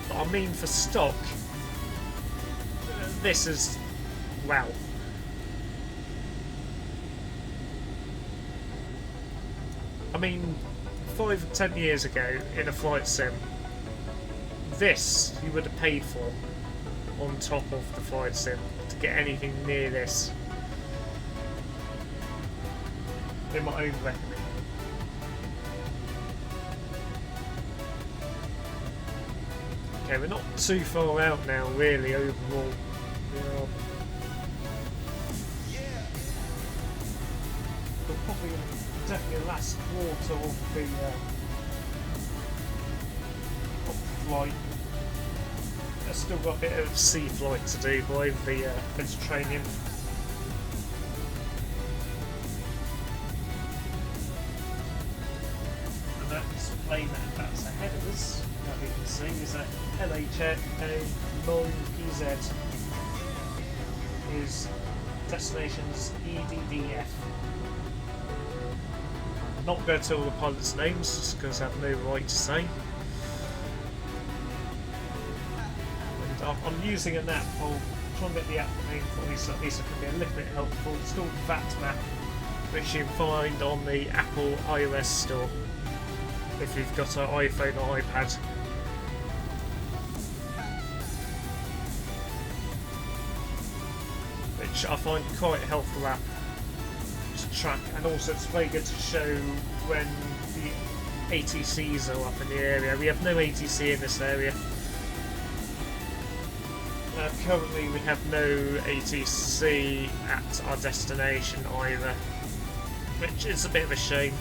But I mean, for stock, this is, wow. I mean, 5 or 10 years ago in a flight sim, this you would have paid for on top of the flight sim to get anything near this. In my own reckoning. Okay, we're not too far out now, really, overall. We're probably definitely the last quarter of the flight. I've still got a bit of sea flight to do by the Mediterranean. And that plane that's ahead of us, that we can see, is a LHA 9PZ. His destination's EDDF. I'm not going to tell all the pilots' names just because I have no right to say. I'm using an app. I'll try and get the app name for you so at least it can be a little bit helpful. It's called VAT which you can find on the Apple iOS store if you've got an iPhone or iPad. Which I find quite a helpful app to track, and also it's very good to show when the ATCs are up in the area. We have no ATC in this area. Currently we have no ATC at our destination either, which is a bit of a shame,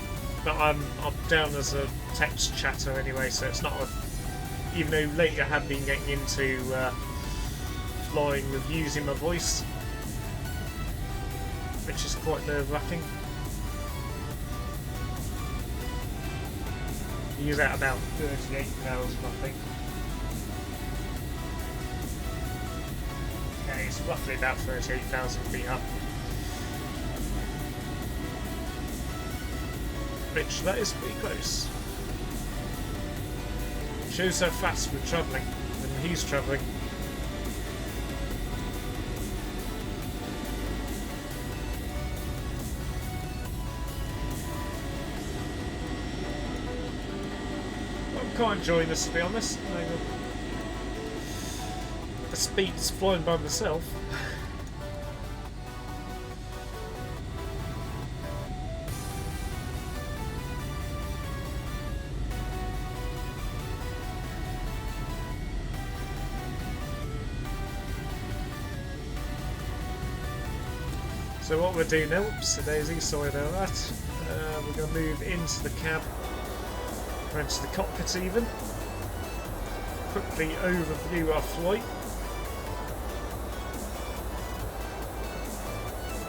but I'm down as a text chatter anyway, so it's not a, even though lately I have been getting into flying with using my voice, which is quite nerve-wracking. Use that about 38,000 I think. Okay, it's roughly about 38,000 feet up. Which, that is pretty close. Shows how fast we're travelling, and he's travelling. I'm quite enjoying this, to be honest. The speed's flying by myself. So what we're doing now, oops, Daisy, sorry about that. We're going to move into the cab, or into the cockpit even. Quickly overview our flight.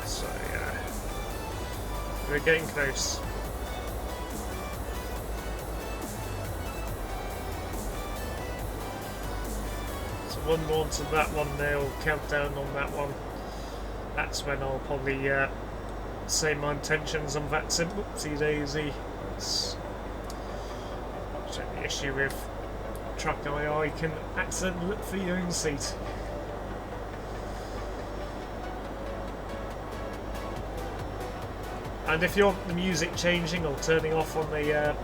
So yeah, we're getting close. So one more to that one there, we'll count down on that one. That's when I'll probably say my intentions on VAT Sim. Whoopsie daisy. That's the only issue with Truck AI, can accidentally look for your own seat. And if you want the music changing or turning off on the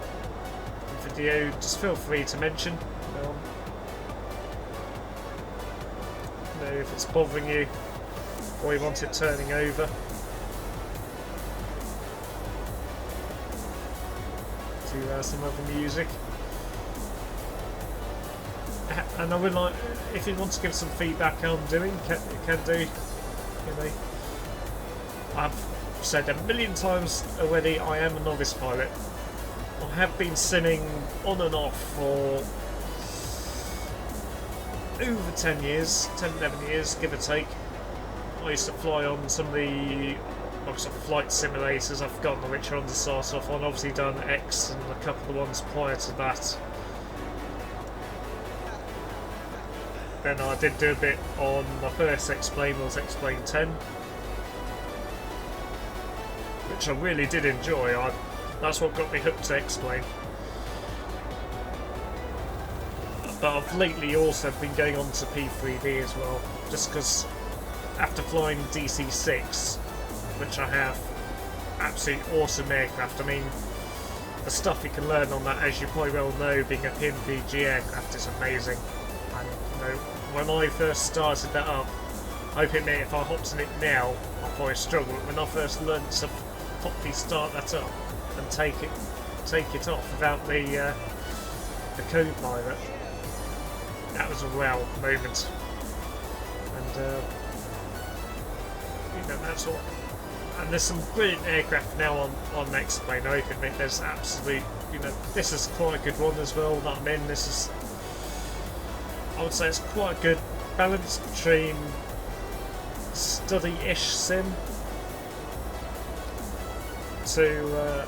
video, just feel free to mention. You know, if it's bothering you, or you want it turning over. To some other music. And I would like, if you want to give some feedback how I'm doing, can do. You know, I've said a million times already, I am a novice pilot. I have been simming on and off for over 10 years, 10, 11 years, give or take. I used to fly on some of the flight simulators. I've forgotten which ones to start off on. Obviously done X and a couple of ones prior to that. Then I did do a bit on my first X-Plane, was X-Plane 10, which I really did enjoy. That's what got me hooked to X-Plane. But I've lately also been going on to P3D as well, just because after flying DC-6, which I have, absolutely awesome aircraft. I mean, the stuff you can learn on that, as you probably well know, being a PMVG aircraft, is amazing. And you know, when I first started that up, I hope admit if I hopped in it now, I'll probably struggle. When I first learned to properly start that up and take it off without the co-pilot, that was a wow moment. And you know, that's what. And there's some brilliant aircraft now on X-Plane. I think there's absolute, you know, this is quite a good one as well that I'm in. This is, I would say it's quite a good balance between study-ish sim to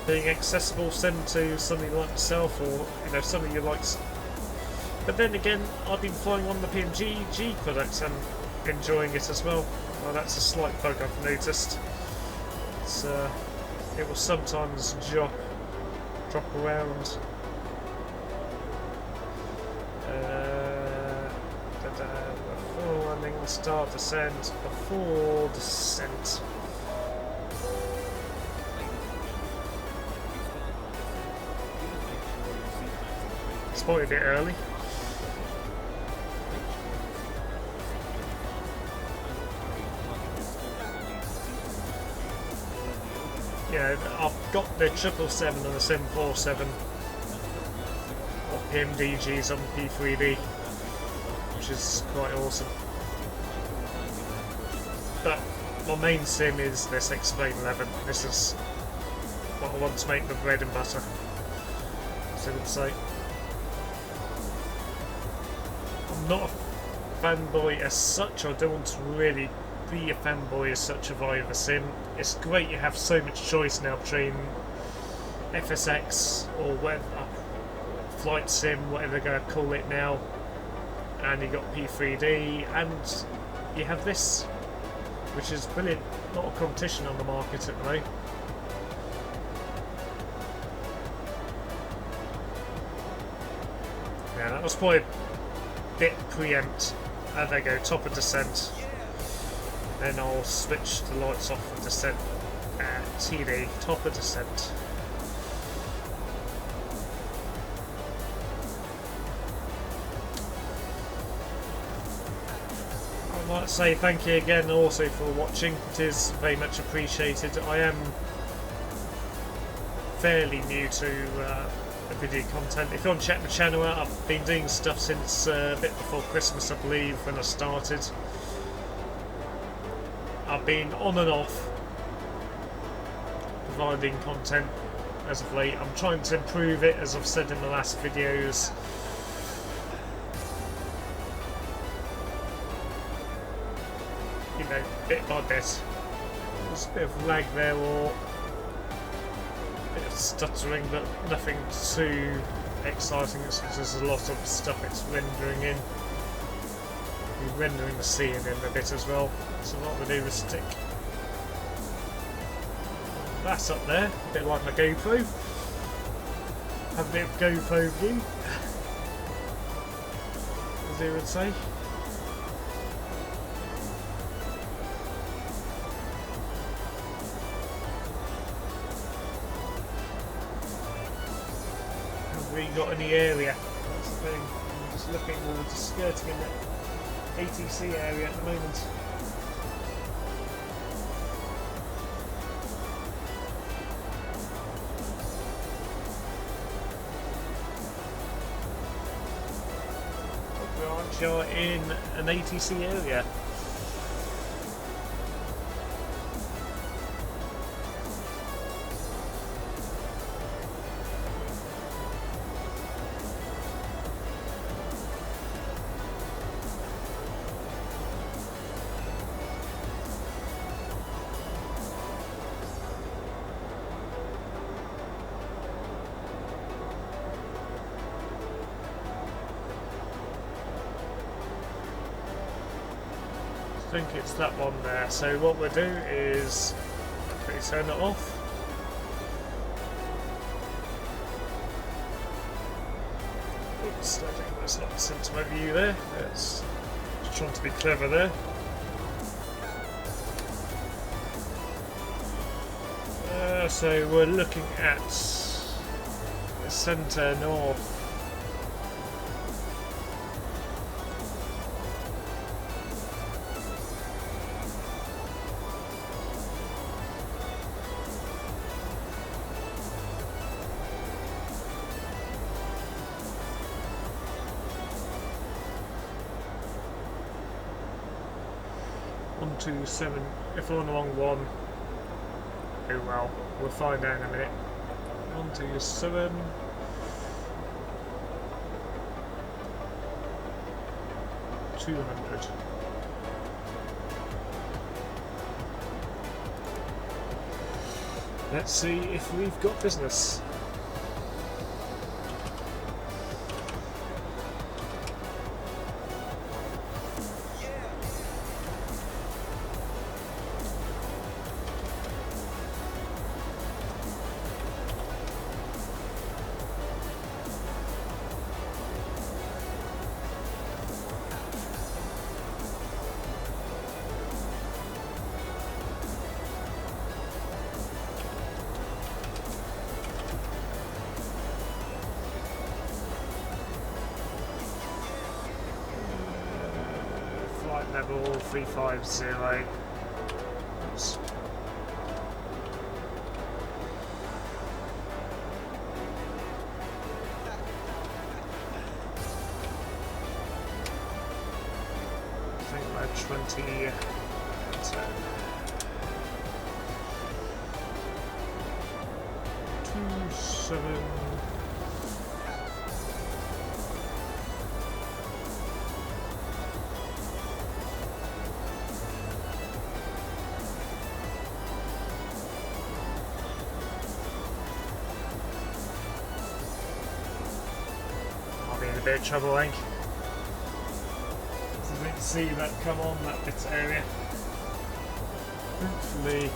being accessible sim to somebody like myself, or you know, somebody you like. But then again, I've been flying on the PMGG products and enjoying it as well. Well, that's a slight bug I've noticed. It will sometimes drop around. Before landing, the start descent. Before descent. spotted it early. Yeah, I've got the 777 and the 747 or PMDGs on P3D, which is quite awesome. But my main sim is this Explain 11. This is what I want to make the bread and butter, so I would say. I'm not a fanboy as such. I don't want to really be a fanboy as such of either sim. It's great you have so much choice now between FSX or whatever, Flight Sim, whatever they're going to call it now, and you got P3D, and you have this, which is brilliant. A lot of competition on the market at the moment. Yeah, that was probably a bit preempt. There they go, top of descent. Then I'll switch the lights off for descent. TD, top of descent. I'd like to say thank you again also for watching. It is very much appreciated. I am fairly new to video content. If you want to check the channel out, I've been doing stuff since a bit before Christmas, I believe, when I started. I've been on and off providing content as of late. I'm trying to improve it, as I've said in the last videos. You know, bit by bit. There's a bit of lag there, or a bit of stuttering, but nothing too exciting. It's just there's a lot of stuff it's rendering in. We're rendering the scene in a bit as well. It's a lot to do with stick. That's up there, a bit like my GoPro. Have a bit of GoPro view, as they would say. Have we got any area? That's the thing. I'm just looking, we're just skirting in the ATC area at the moment. We are in an ATC area. I think it's that one there. So what we'll do is quickly turn it off. Oops, I think that's not sent my view there. It's just trying to be clever there. So we're looking at the centre north. To 7. If we're on the wrong one, oh well, we'll find out in a minute. 127. $200. Let's see if we've got business. level 350. Oops. I think we're 20. 7. I'll be in a bit of trouble, I think. So we can see that come on that bit area. Hopefully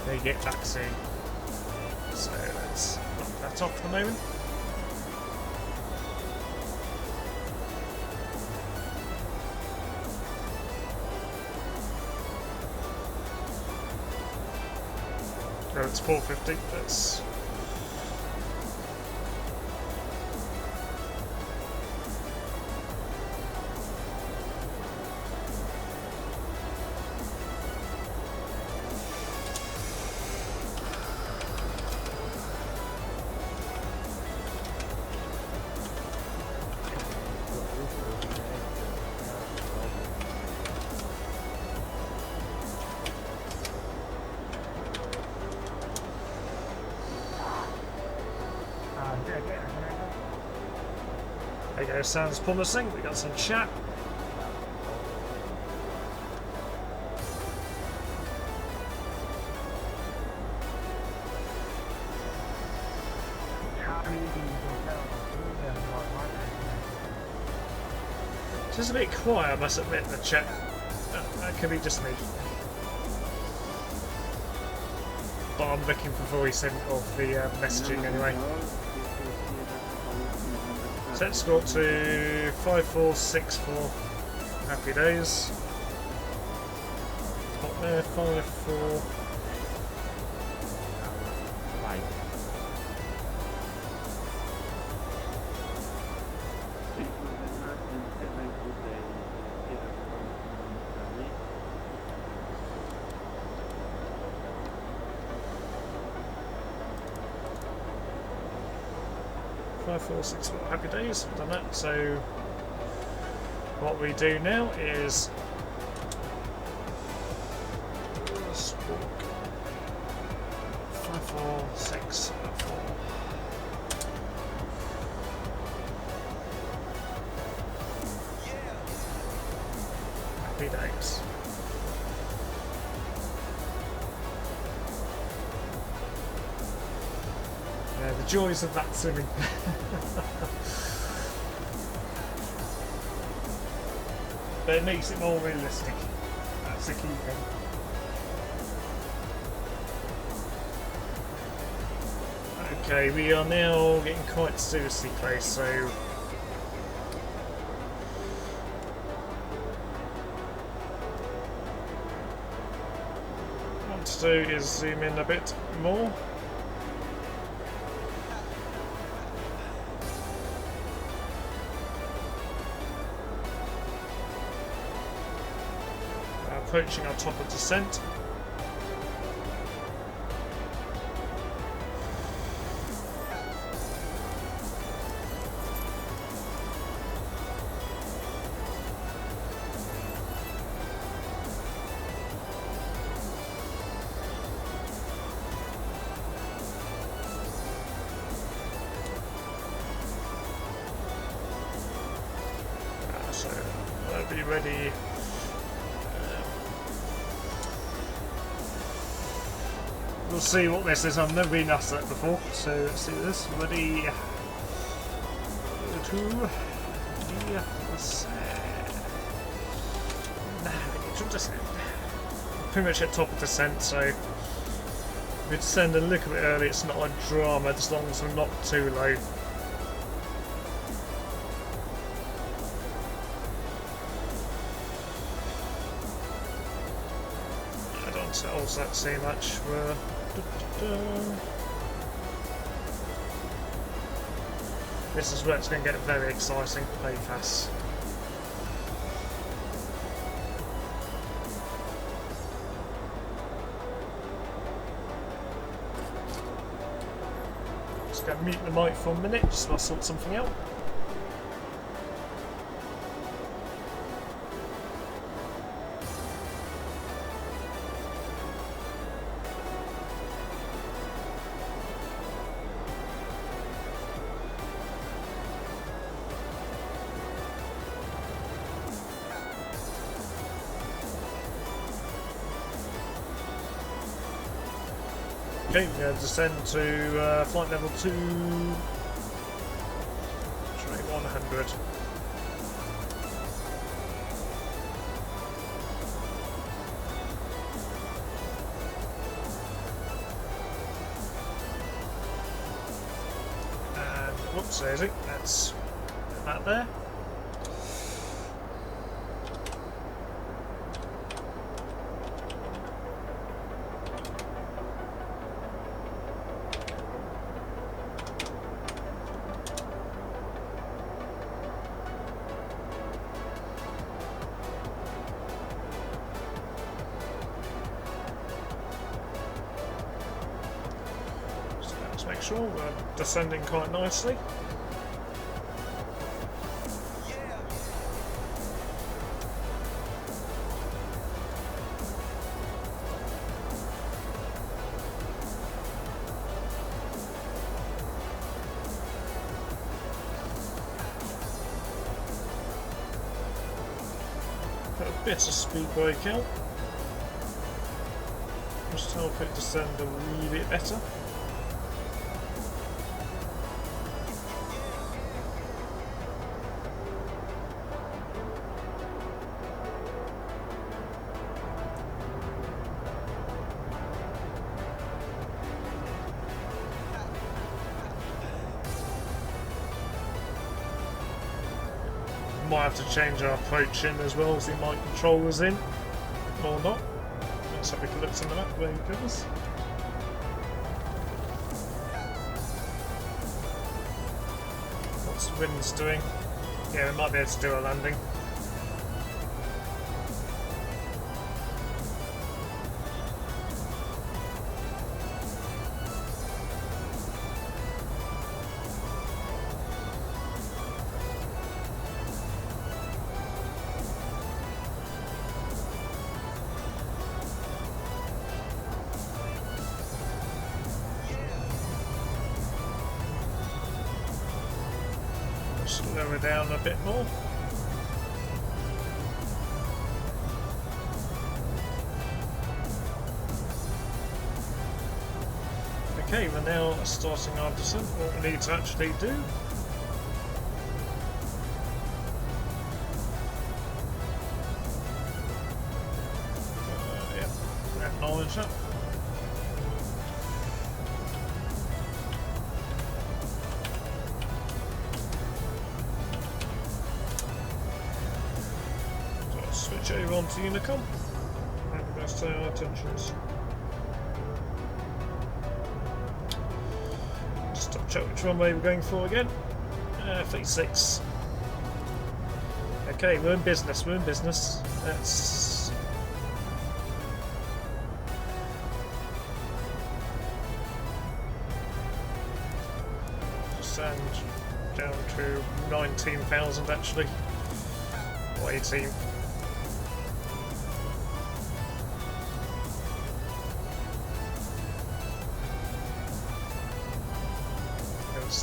they get back soon. So let's knock that off for the moment. Oh, it's 450. That's there you go, sounds promising. We got some chat. Just a bit quiet, I must admit, in the chat. That could be just me. But I'm looking for voice in of the messaging anyway. So let's go up to 5464. Happy days. Up there, 54. Right. Four, 6, 4. Happy days. We've done that. So what we do now is walk 5, 4, 6, 4. Happy days. Yeah, the joys of VAT Simming. But it makes it more realistic. That's the key thing. Okay, we are now getting quite seriously close, so what I want to do is zoom in a bit more. Approaching our top of descent. So I'll be ready. We'll see what this is. I've never been asked that before, so let's see this. Ready? 2. Pretty much at top of descent, so if we descend a little bit early, it's not a drama as long as we're not too low. I don't want to alter that too much. This is where it's going to get very exciting. Play fast. Just going to mute the mic for a minute just while I sort something out. Okay, we're going to descend to flight level 2, tray 100. And whoops, there's it. That's that there. Make sure we're descending quite nicely. Put a bit of speed brake out. Just help it descend a wee bit better. Might have to change our approach in as well, see my controllers in or not. Let's have a look at the map. There it goes. What's the wind's doing? Yeah, we might be able to do a landing. Slow her down a bit more. Okay, we're now starting our descent. What we need to actually do. Yeah, acknowledge that. Switch over onto Unicom and we're going to stay our attentions. Just double check which runway we're going for again. 36. Okay, we're in business, we're in business. Let's descend down to 19,000 actually, or 18.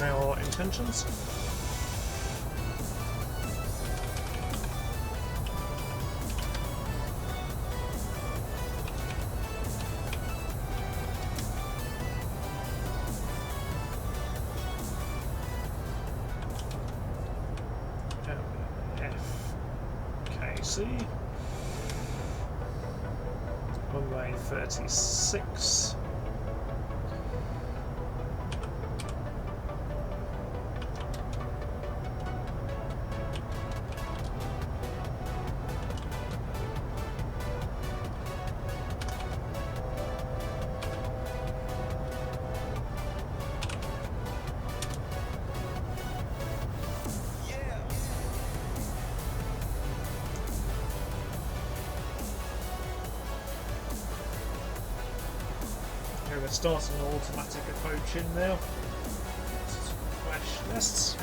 Our intentions. FKC runway 36. We're starting an automatic approach in now. Yes.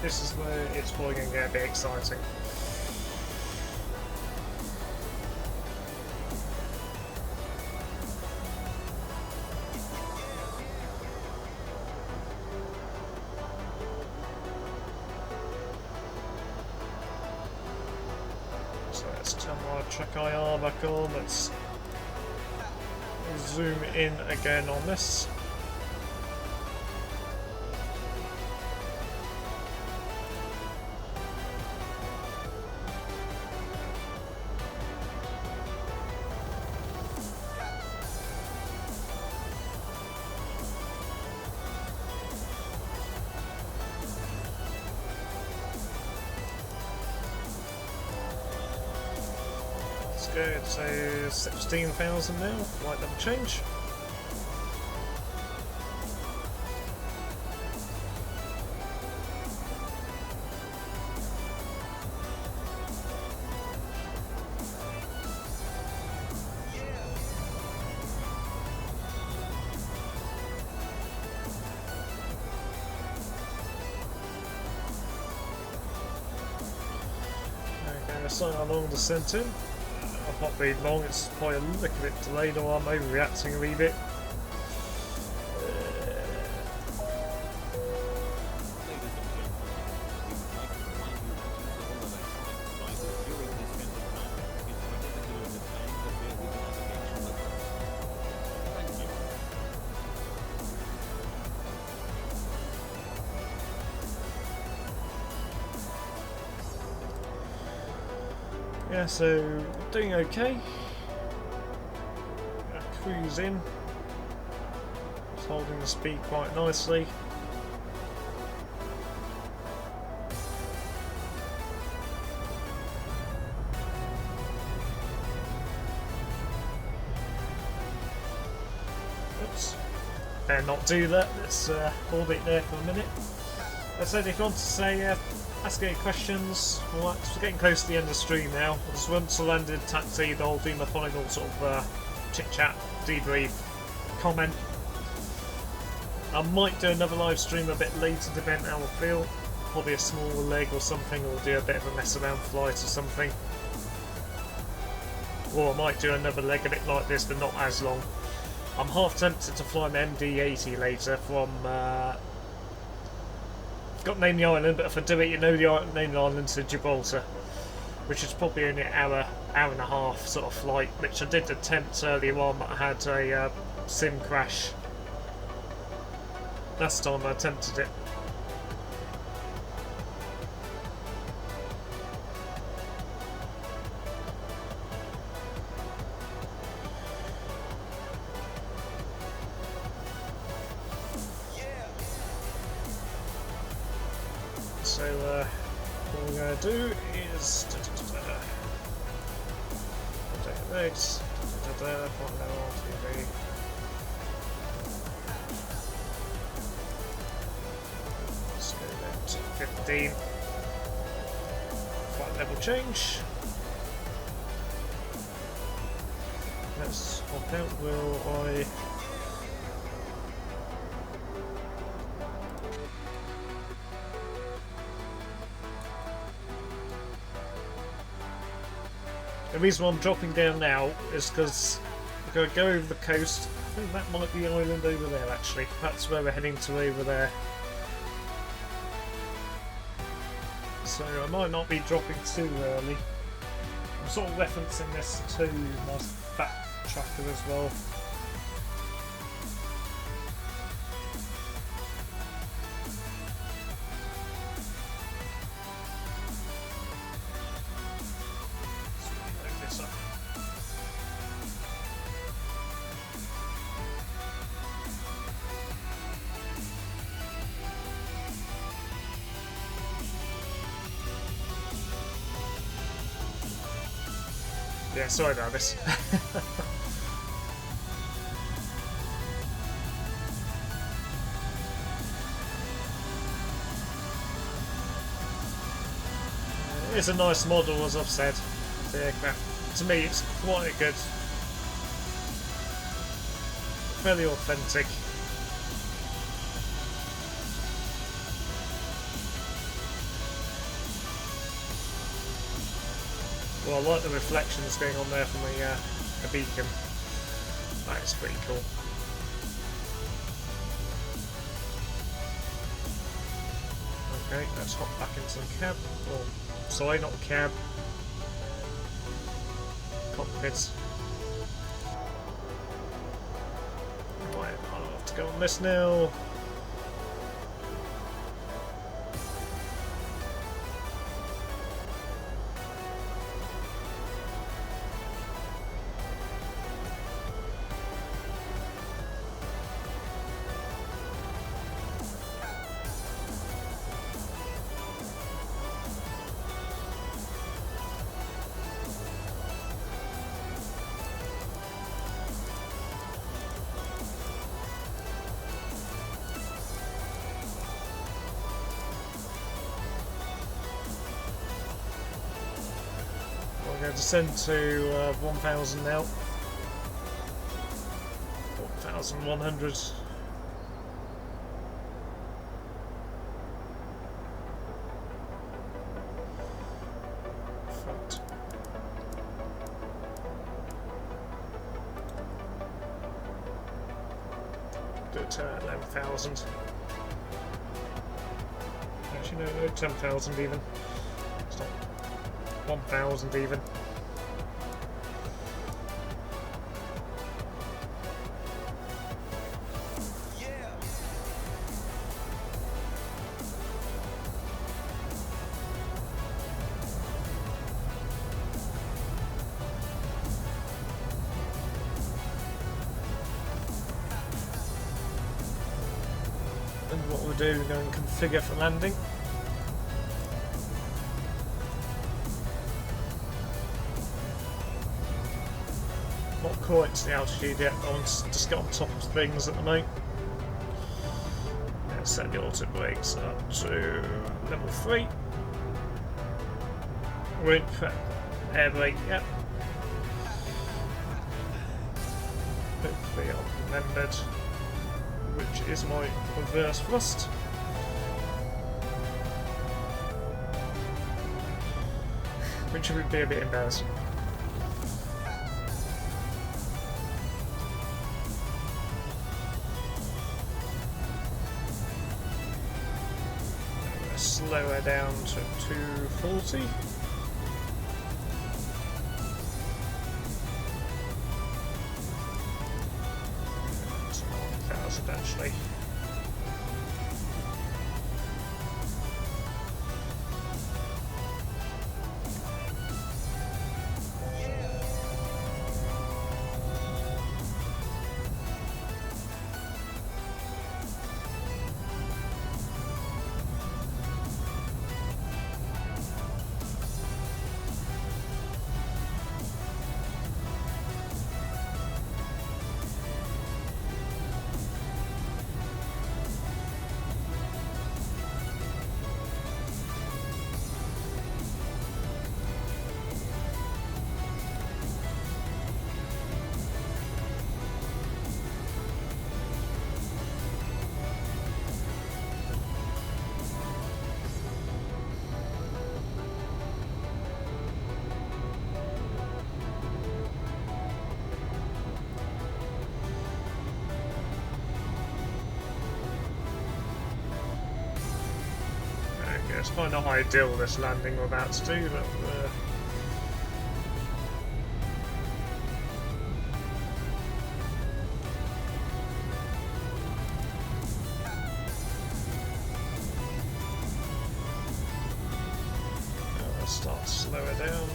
This is where it's probably going to get a bit exciting. So let's turn my track IR back on. Let's zoom in again on this. Good, so 16,000 now, light level change. Okay, so along the centre. I've not been long, it's probably a little bit delayed or I'm overreacting a wee bit. Yeah, so doing okay. Cruise in. Just holding the speed quite nicely. Oops. Better not do that. Let's hold it there for a minute. As I said, if you want to say ask any questions, well, we're getting close to the end of the stream now. Just once I landed taxi, I'll do my final sort of chit chat, debrief, comment. I might do another live stream a bit later, depending how I feel. Probably a smaller leg or something, or do a bit of a mess around flight or something. Or I might do another leg a bit like this, but not as long. I'm half tempted to fly an MD-80 later from. Got to name the island, but if I do it, you know name the island to Gibraltar, which is probably only an hour and a half sort of flight, which I did attempt earlier on, but I had a sim crash. Last time I attempted it. So what we're going to do is rotate legs, point that on TV. Let's go down to 15. Flight level change. Let's hop out. Will I? The reason why I'm dropping down now is because we're going to go over the coast. I think that might be the island over there actually. That's where we're heading to over there. So I might not be dropping too early. I'm sort of referencing this to my VAT tracker as well. Yeah, sorry about this. It's a nice model, as I've said, the aircraft. To me, it's quite good. Fairly authentic. Well, I like the reflections going on there from the beacon. That is pretty cool. Okay, let's hop back into the cab. Oh, sorry, not cab. Cockpit. Right, I'll have to go on this now. We're going to descend to 1,000 now. 1,100. Front. Do it to 11,000. Actually, no, 10,000 even. It's not 1,000 even. And what we'll do, we're going to configure for landing. Not quite to the altitude yet, I want to just get on top of things at the moment. Let's set the auto brakes up to level 3. Won't put air brake yet. Hopefully I've remembered which is my reverse thrust. Which would be a bit embarrassing. Slow her down to 240. It's 1,000 actually. It's kind of ideal this landing we're about to do, but I'll start to slow it down.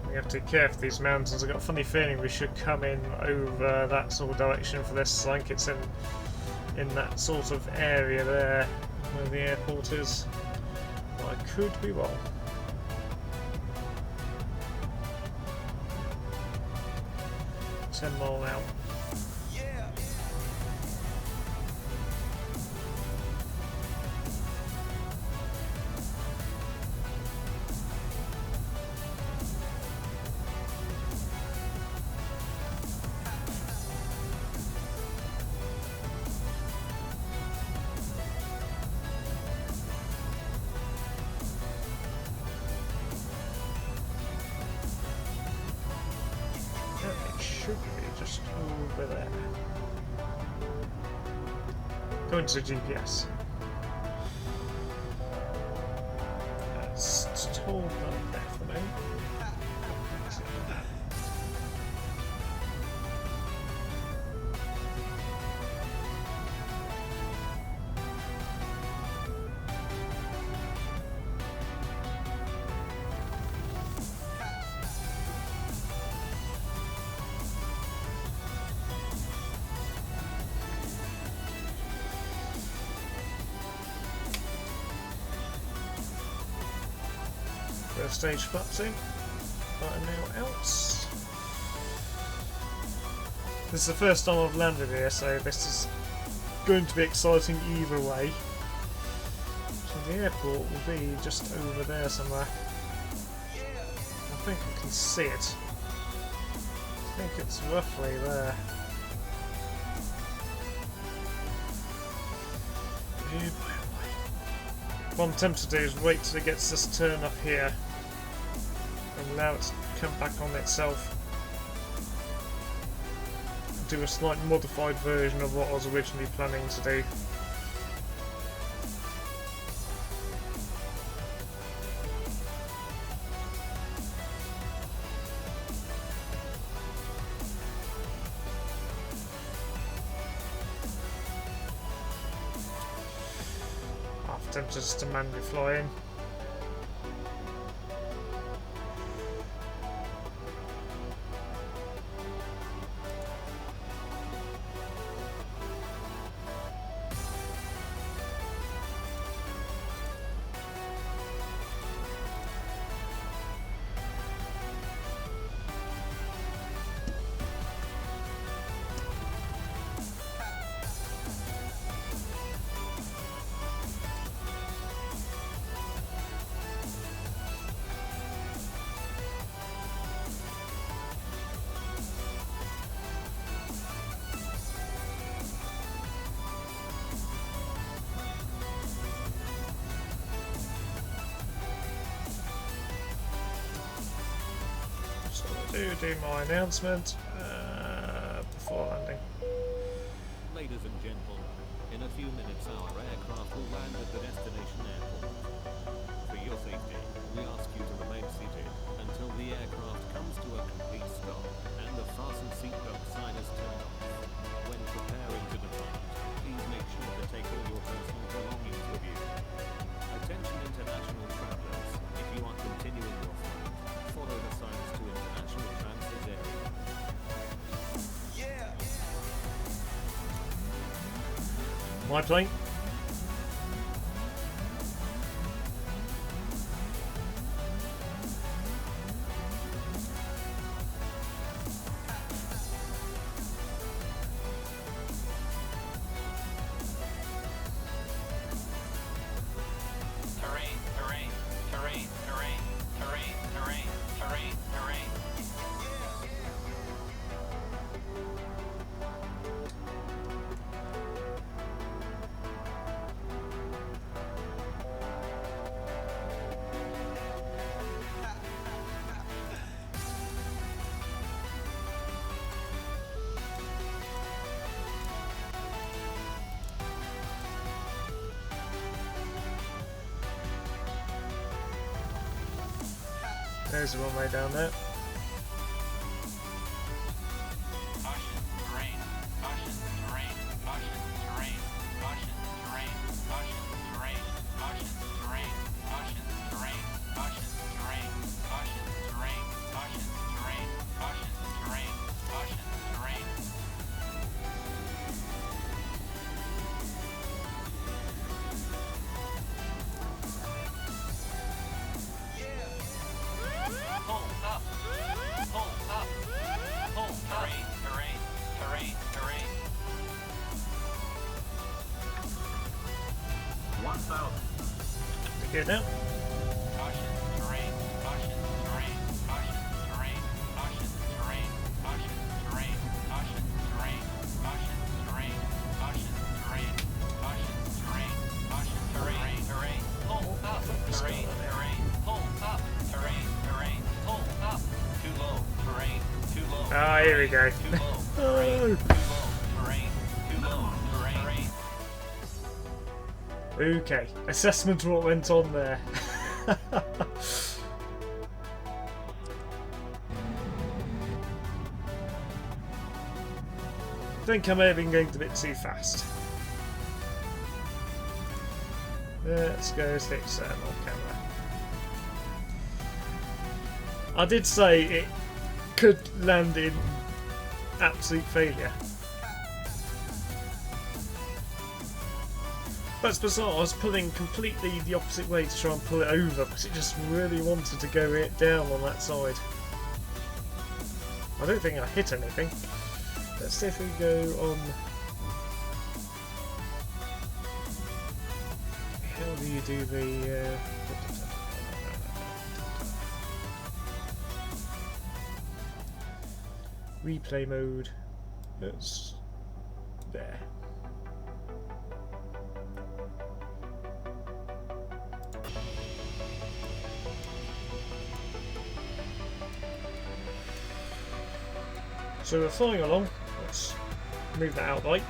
We have to be careful these mountains. I've got a funny feeling we should come in over that sort of direction for this. I think it's in that sort of area there where the airport is. But I could be wrong. 10 mile an hour. Should be just over there. Go into GPS. It's told that there for the moment. First stage flaps in, but now out. This is the first time I've landed here, so this is going to be exciting either way. So the airport will be just over there somewhere. I think I can see it. I think it's roughly there. What I'm tempted to do is wait till it gets this turn up here and allow it to come back on itself. Do a slight modified version of what I was originally planning to do. Tempted just to manually fly in. Do my announcement before landing. Ladies and gentlemen, in a few minutes our aircraft will land at the destination airport. For your safety, we ask you to remain seated until the aircraft comes to a complete stop and the fasten seatbelt sign is turned off. When preparing to depart, please make sure to take all your personal belongings with you. Attention international travelers, if you are continuing your flight, follow the signs to international transit area. My plane. There's the runway down there. Here now. Caution, terrain, caution, terrain, caution, terrain, caution, terrain, caution, terrain, caution, terrain, caution, terrain, caution, terrain, caution, terrain, caution, terrain, terrain, pull up, terrain, terrain, pull up, terrain, terrain, pull up, too low, terrain, too low. Ah, here we go. Too low, terrain, too low, terrain, too low, terrain. Okay, assessment of what went on there. I think I may have been going a bit too fast. Let's go fix that on camera. I did say it could land in absolute failure. That's bizarre. I was pulling completely the opposite way to try and pull it over, but it just really wanted to go it down on that side. I don't think I hit anything. Let's see if we go on. How do you do the? Replay mode. That's there. So we're flying along. Let's move that out of the way.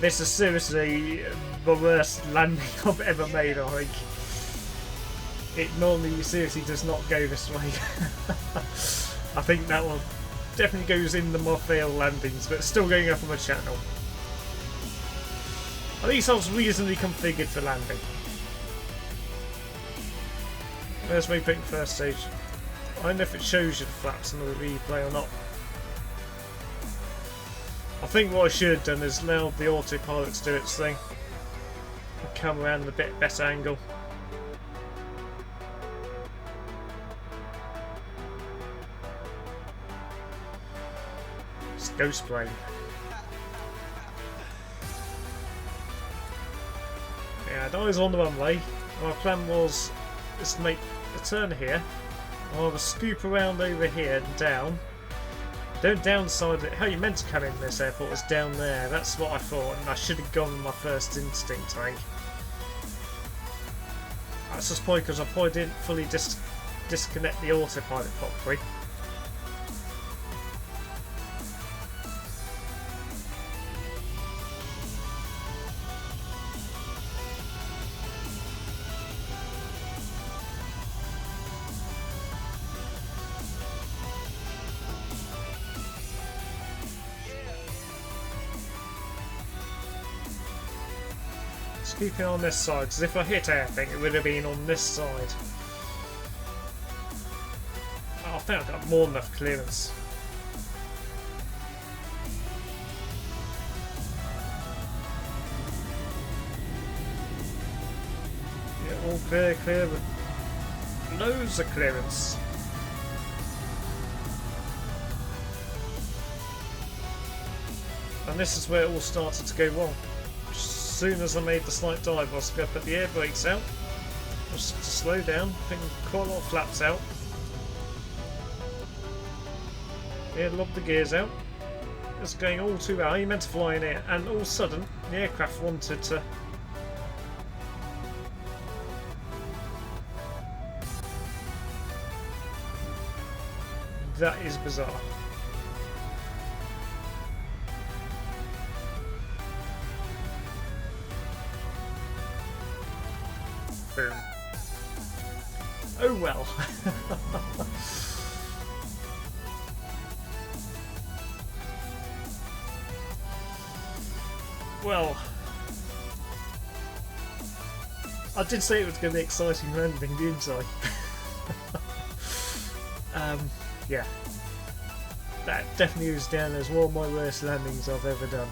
This is seriously the worst landing I've ever made, I think. It normally seriously does not go this way. I think that one definitely goes into my failed landings, but still going up on the channel. At least I was reasonably configured for landing. There's me picking first stage. I don't know if it shows you the flaps in the replay or not. I think what I should have done is allowed the autopilot to do its thing. Come around a bit better angle. It's ghost plane. Yeah, I was on the runway. My plan was just to make a turn here. I'll scoop around over here and down. Don't downside it. How you meant to come in this airport was down there. That's what I thought, and I should have gone with my first instinct, I think. That's just probably because I probably didn't fully disconnect the autopilot properly. Keep it on this side, because if I hit anything, it would have been on this side. Oh, I think I've got more than enough clearance. Yeah, all clear, clear, with loads of clearance. And this is where it all started to go wrong. As soon as I made the slight dive, I was going to put the air brakes out, just to slow down, putting quite a lot of flaps out. Yeah, lob the gears out. It's going all too well. You meant to fly in here, and all of a sudden, the aircraft wanted to. That is bizarre. Boom. Oh well. Well, I did say it was going to be exciting landing, didn't I? Yeah. That definitely was down as one of my worst landings I've ever done.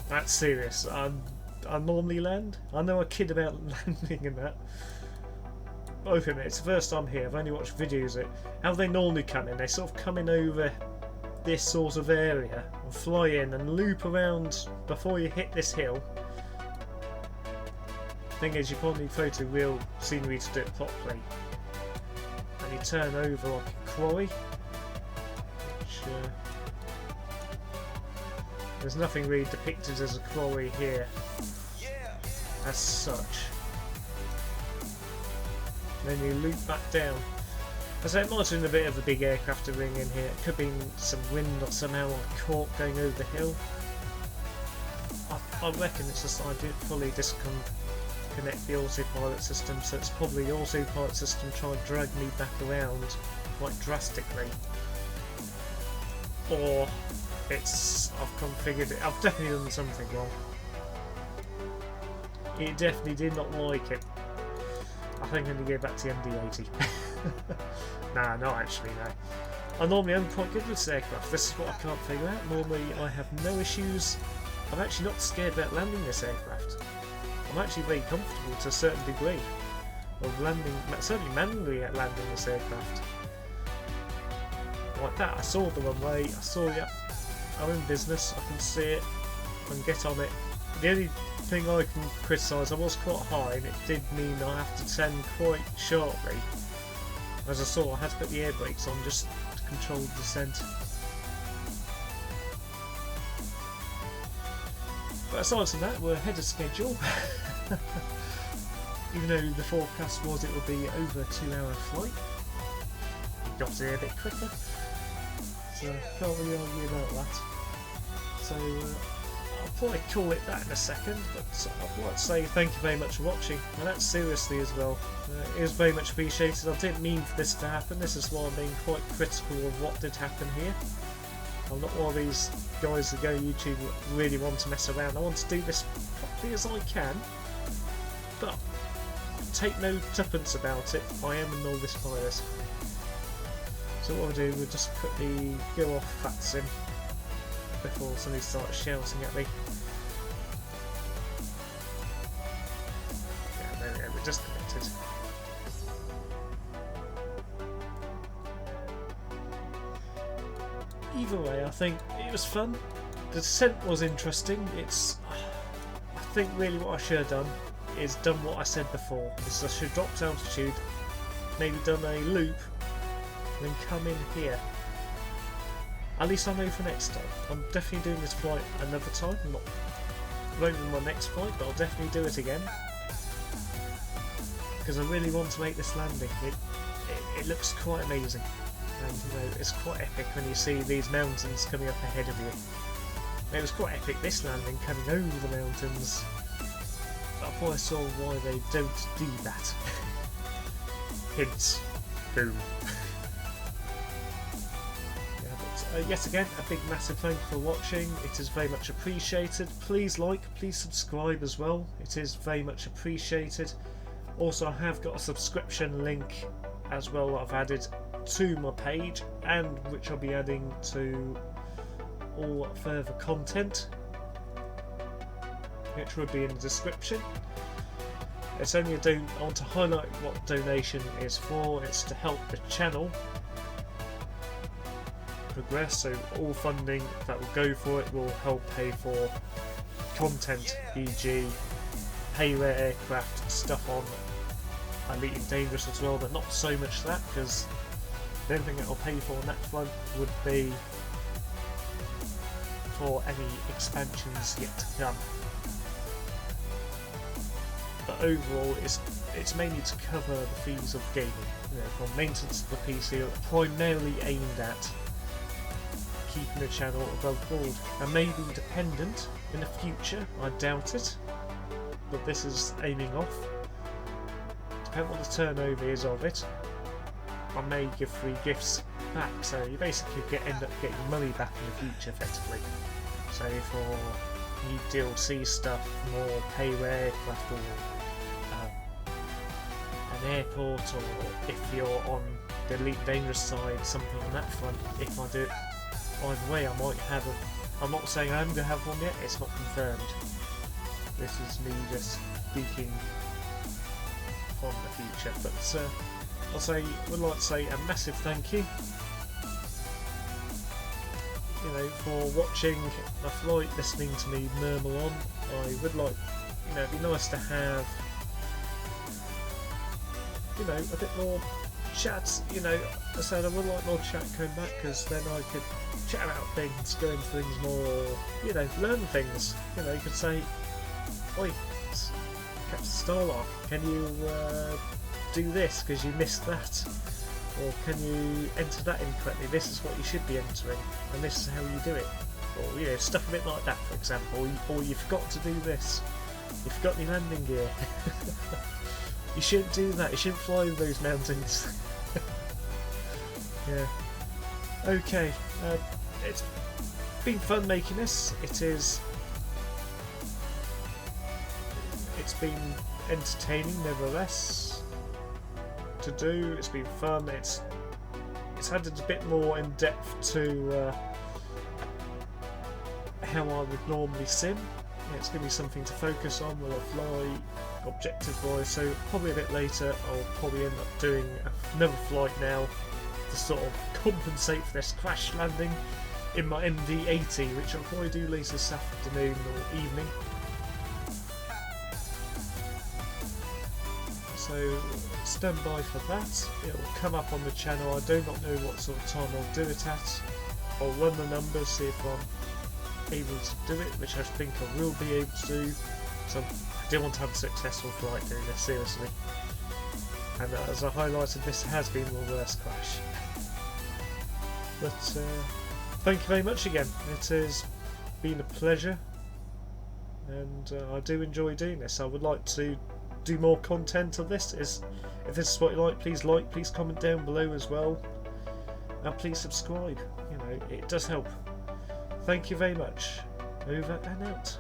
That's serious. I normally land. I know I kid about landing and that. Open it. It's the first time here. I've only watched videos of it. How they normally come in. They sort of come in over this sort of area and fly in and loop around before you hit this hill. Thing is, you probably need photo real scenery to do it properly. And you turn over like a quarry, which there's nothing really depicted as a quarry here as such. Then you loop back down. As I imagine a bit of a big aircraft to ring in here. It could be some wind or somehow or cork going over the hill. I reckon it's just I didn't fully disconnect the autopilot system, so it's probably the autopilot system trying to drag me back around quite drastically. Or I've configured it. I've definitely done something wrong. It definitely did not like it. I think I'm going to go back to the MD-80. Nah, not actually, no. I normally am quite good with this aircraft. This is what I can't figure out. Normally I have no issues. I'm actually not scared about landing this aircraft. I'm actually very comfortable to a certain degree of landing, certainly manually at landing this aircraft. Like that, I saw the runway, I saw it, I'm in business, I can see it, I can get on it. The only thing I can criticise, I was quite high and it did mean I have to turn quite sharply. As I saw, I had to put the air brakes on just to control the descent. But aside from that, we're ahead of schedule. Even though the forecast was it would be over a 2-hour flight. Got here a bit quicker. So can't really argue about that. So I'll probably call it that in a second, but I'd like to say thank you very much for watching, and that's seriously as well. It is very much appreciated. I didn't mean for this to happen. This is why I'm being quite critical of what did happen here. I'm not one of these guys that go YouTube that really want to mess around. I want to do this properly as I can, but take no tuppence about it. I am a novice pilot. So what we'll do, we'll just quickly go off VAT Sim before somebody starts shouting at me. Yeah, there we go, we're just connected. Either way, I think it was fun. The descent was interesting. I think really what I should have done is done what I said before. Is I should have dropped altitude, maybe done a loop, and then come in here. At least I know for next time. I'm definitely doing this flight another time. Not my next flight, but I'll definitely do it again. Because I really want to make this landing. It looks quite amazing. And you know, it's quite epic when you see these mountains coming up ahead of you. It was quite epic this landing, coming over the mountains. But I thought I saw why they don't do that. Hints. Boom. Yet again, a big massive thank you for watching. It is very much appreciated. Please like, please subscribe as well. It is very much appreciated. Also, I have got a subscription link as well that I've added to my page, and which I'll be adding to all further content, which will be in the description. It's only I want to highlight what donation is for. It's to help the channel progress, so all funding that will go for it will help pay for content, e.g. pay rare aircraft, stuff on Elite and Dangerous as well, but not so much that, because the only thing that will pay for on that front would be for any expansions yet to come. But overall, it's mainly to cover the fees of gaming, from maintenance of the PC, primarily aimed at keeping the channel above board. And maybe independent in the future, I doubt it, but this is aiming off. Depending on what the turnover is of it, I may give free gifts back, so you basically end up getting money back in the future effectively. So for new DLC stuff, more pay rare aircraft, or an airport, or if you're on the Elite Dangerous side, something on that front, if I do it either way, I might have I'm not saying I'm going to have one yet, it's not confirmed. This is me just speaking on the future, but would like to say a massive thank you. you know, for watching my flight, listening to me murmur on. I would like, you know, it'd be nice to have, you know, a bit more chat. You know, I said I would like more chat coming back, because then I could chat about things, go into things more, you know, learn things. You know, you could say, oi, Captain Starlark, can you do this because you missed that? Or can you enter that incorrectly? This is what you should be entering, and this is how you do it. Or, you know, stuff a bit like that, for example. Or you forgot to do this. You forgot your landing gear. You shouldn't do that. You shouldn't fly over those mountains. Yeah. Okay. It's been fun making this. It's been entertaining, nevertheless, to do. It's been fun. It's added a bit more in depth to how I would normally sim. Yeah, it's going to be something to focus on while I fly, objective wise. So probably a bit later, I'll probably end up doing another flight now to sort of compensate for this crash landing in my MD-80, which I'll probably do later this afternoon or evening. So stand by for that. It will come up on the channel. I do not know what sort of time I'll do it at. I'll run the numbers, see if I'm able to do it, which I think I will be able to do. So I do want to have a successful flight doing this, seriously. And as I highlighted, this has been the worst crash. But thank you very much again. It has been a pleasure, and I do enjoy doing this. I would like to do more content of this. If this is what you like, please comment down below as well, and please subscribe. You know, it does help. Thank you very much. Over and out.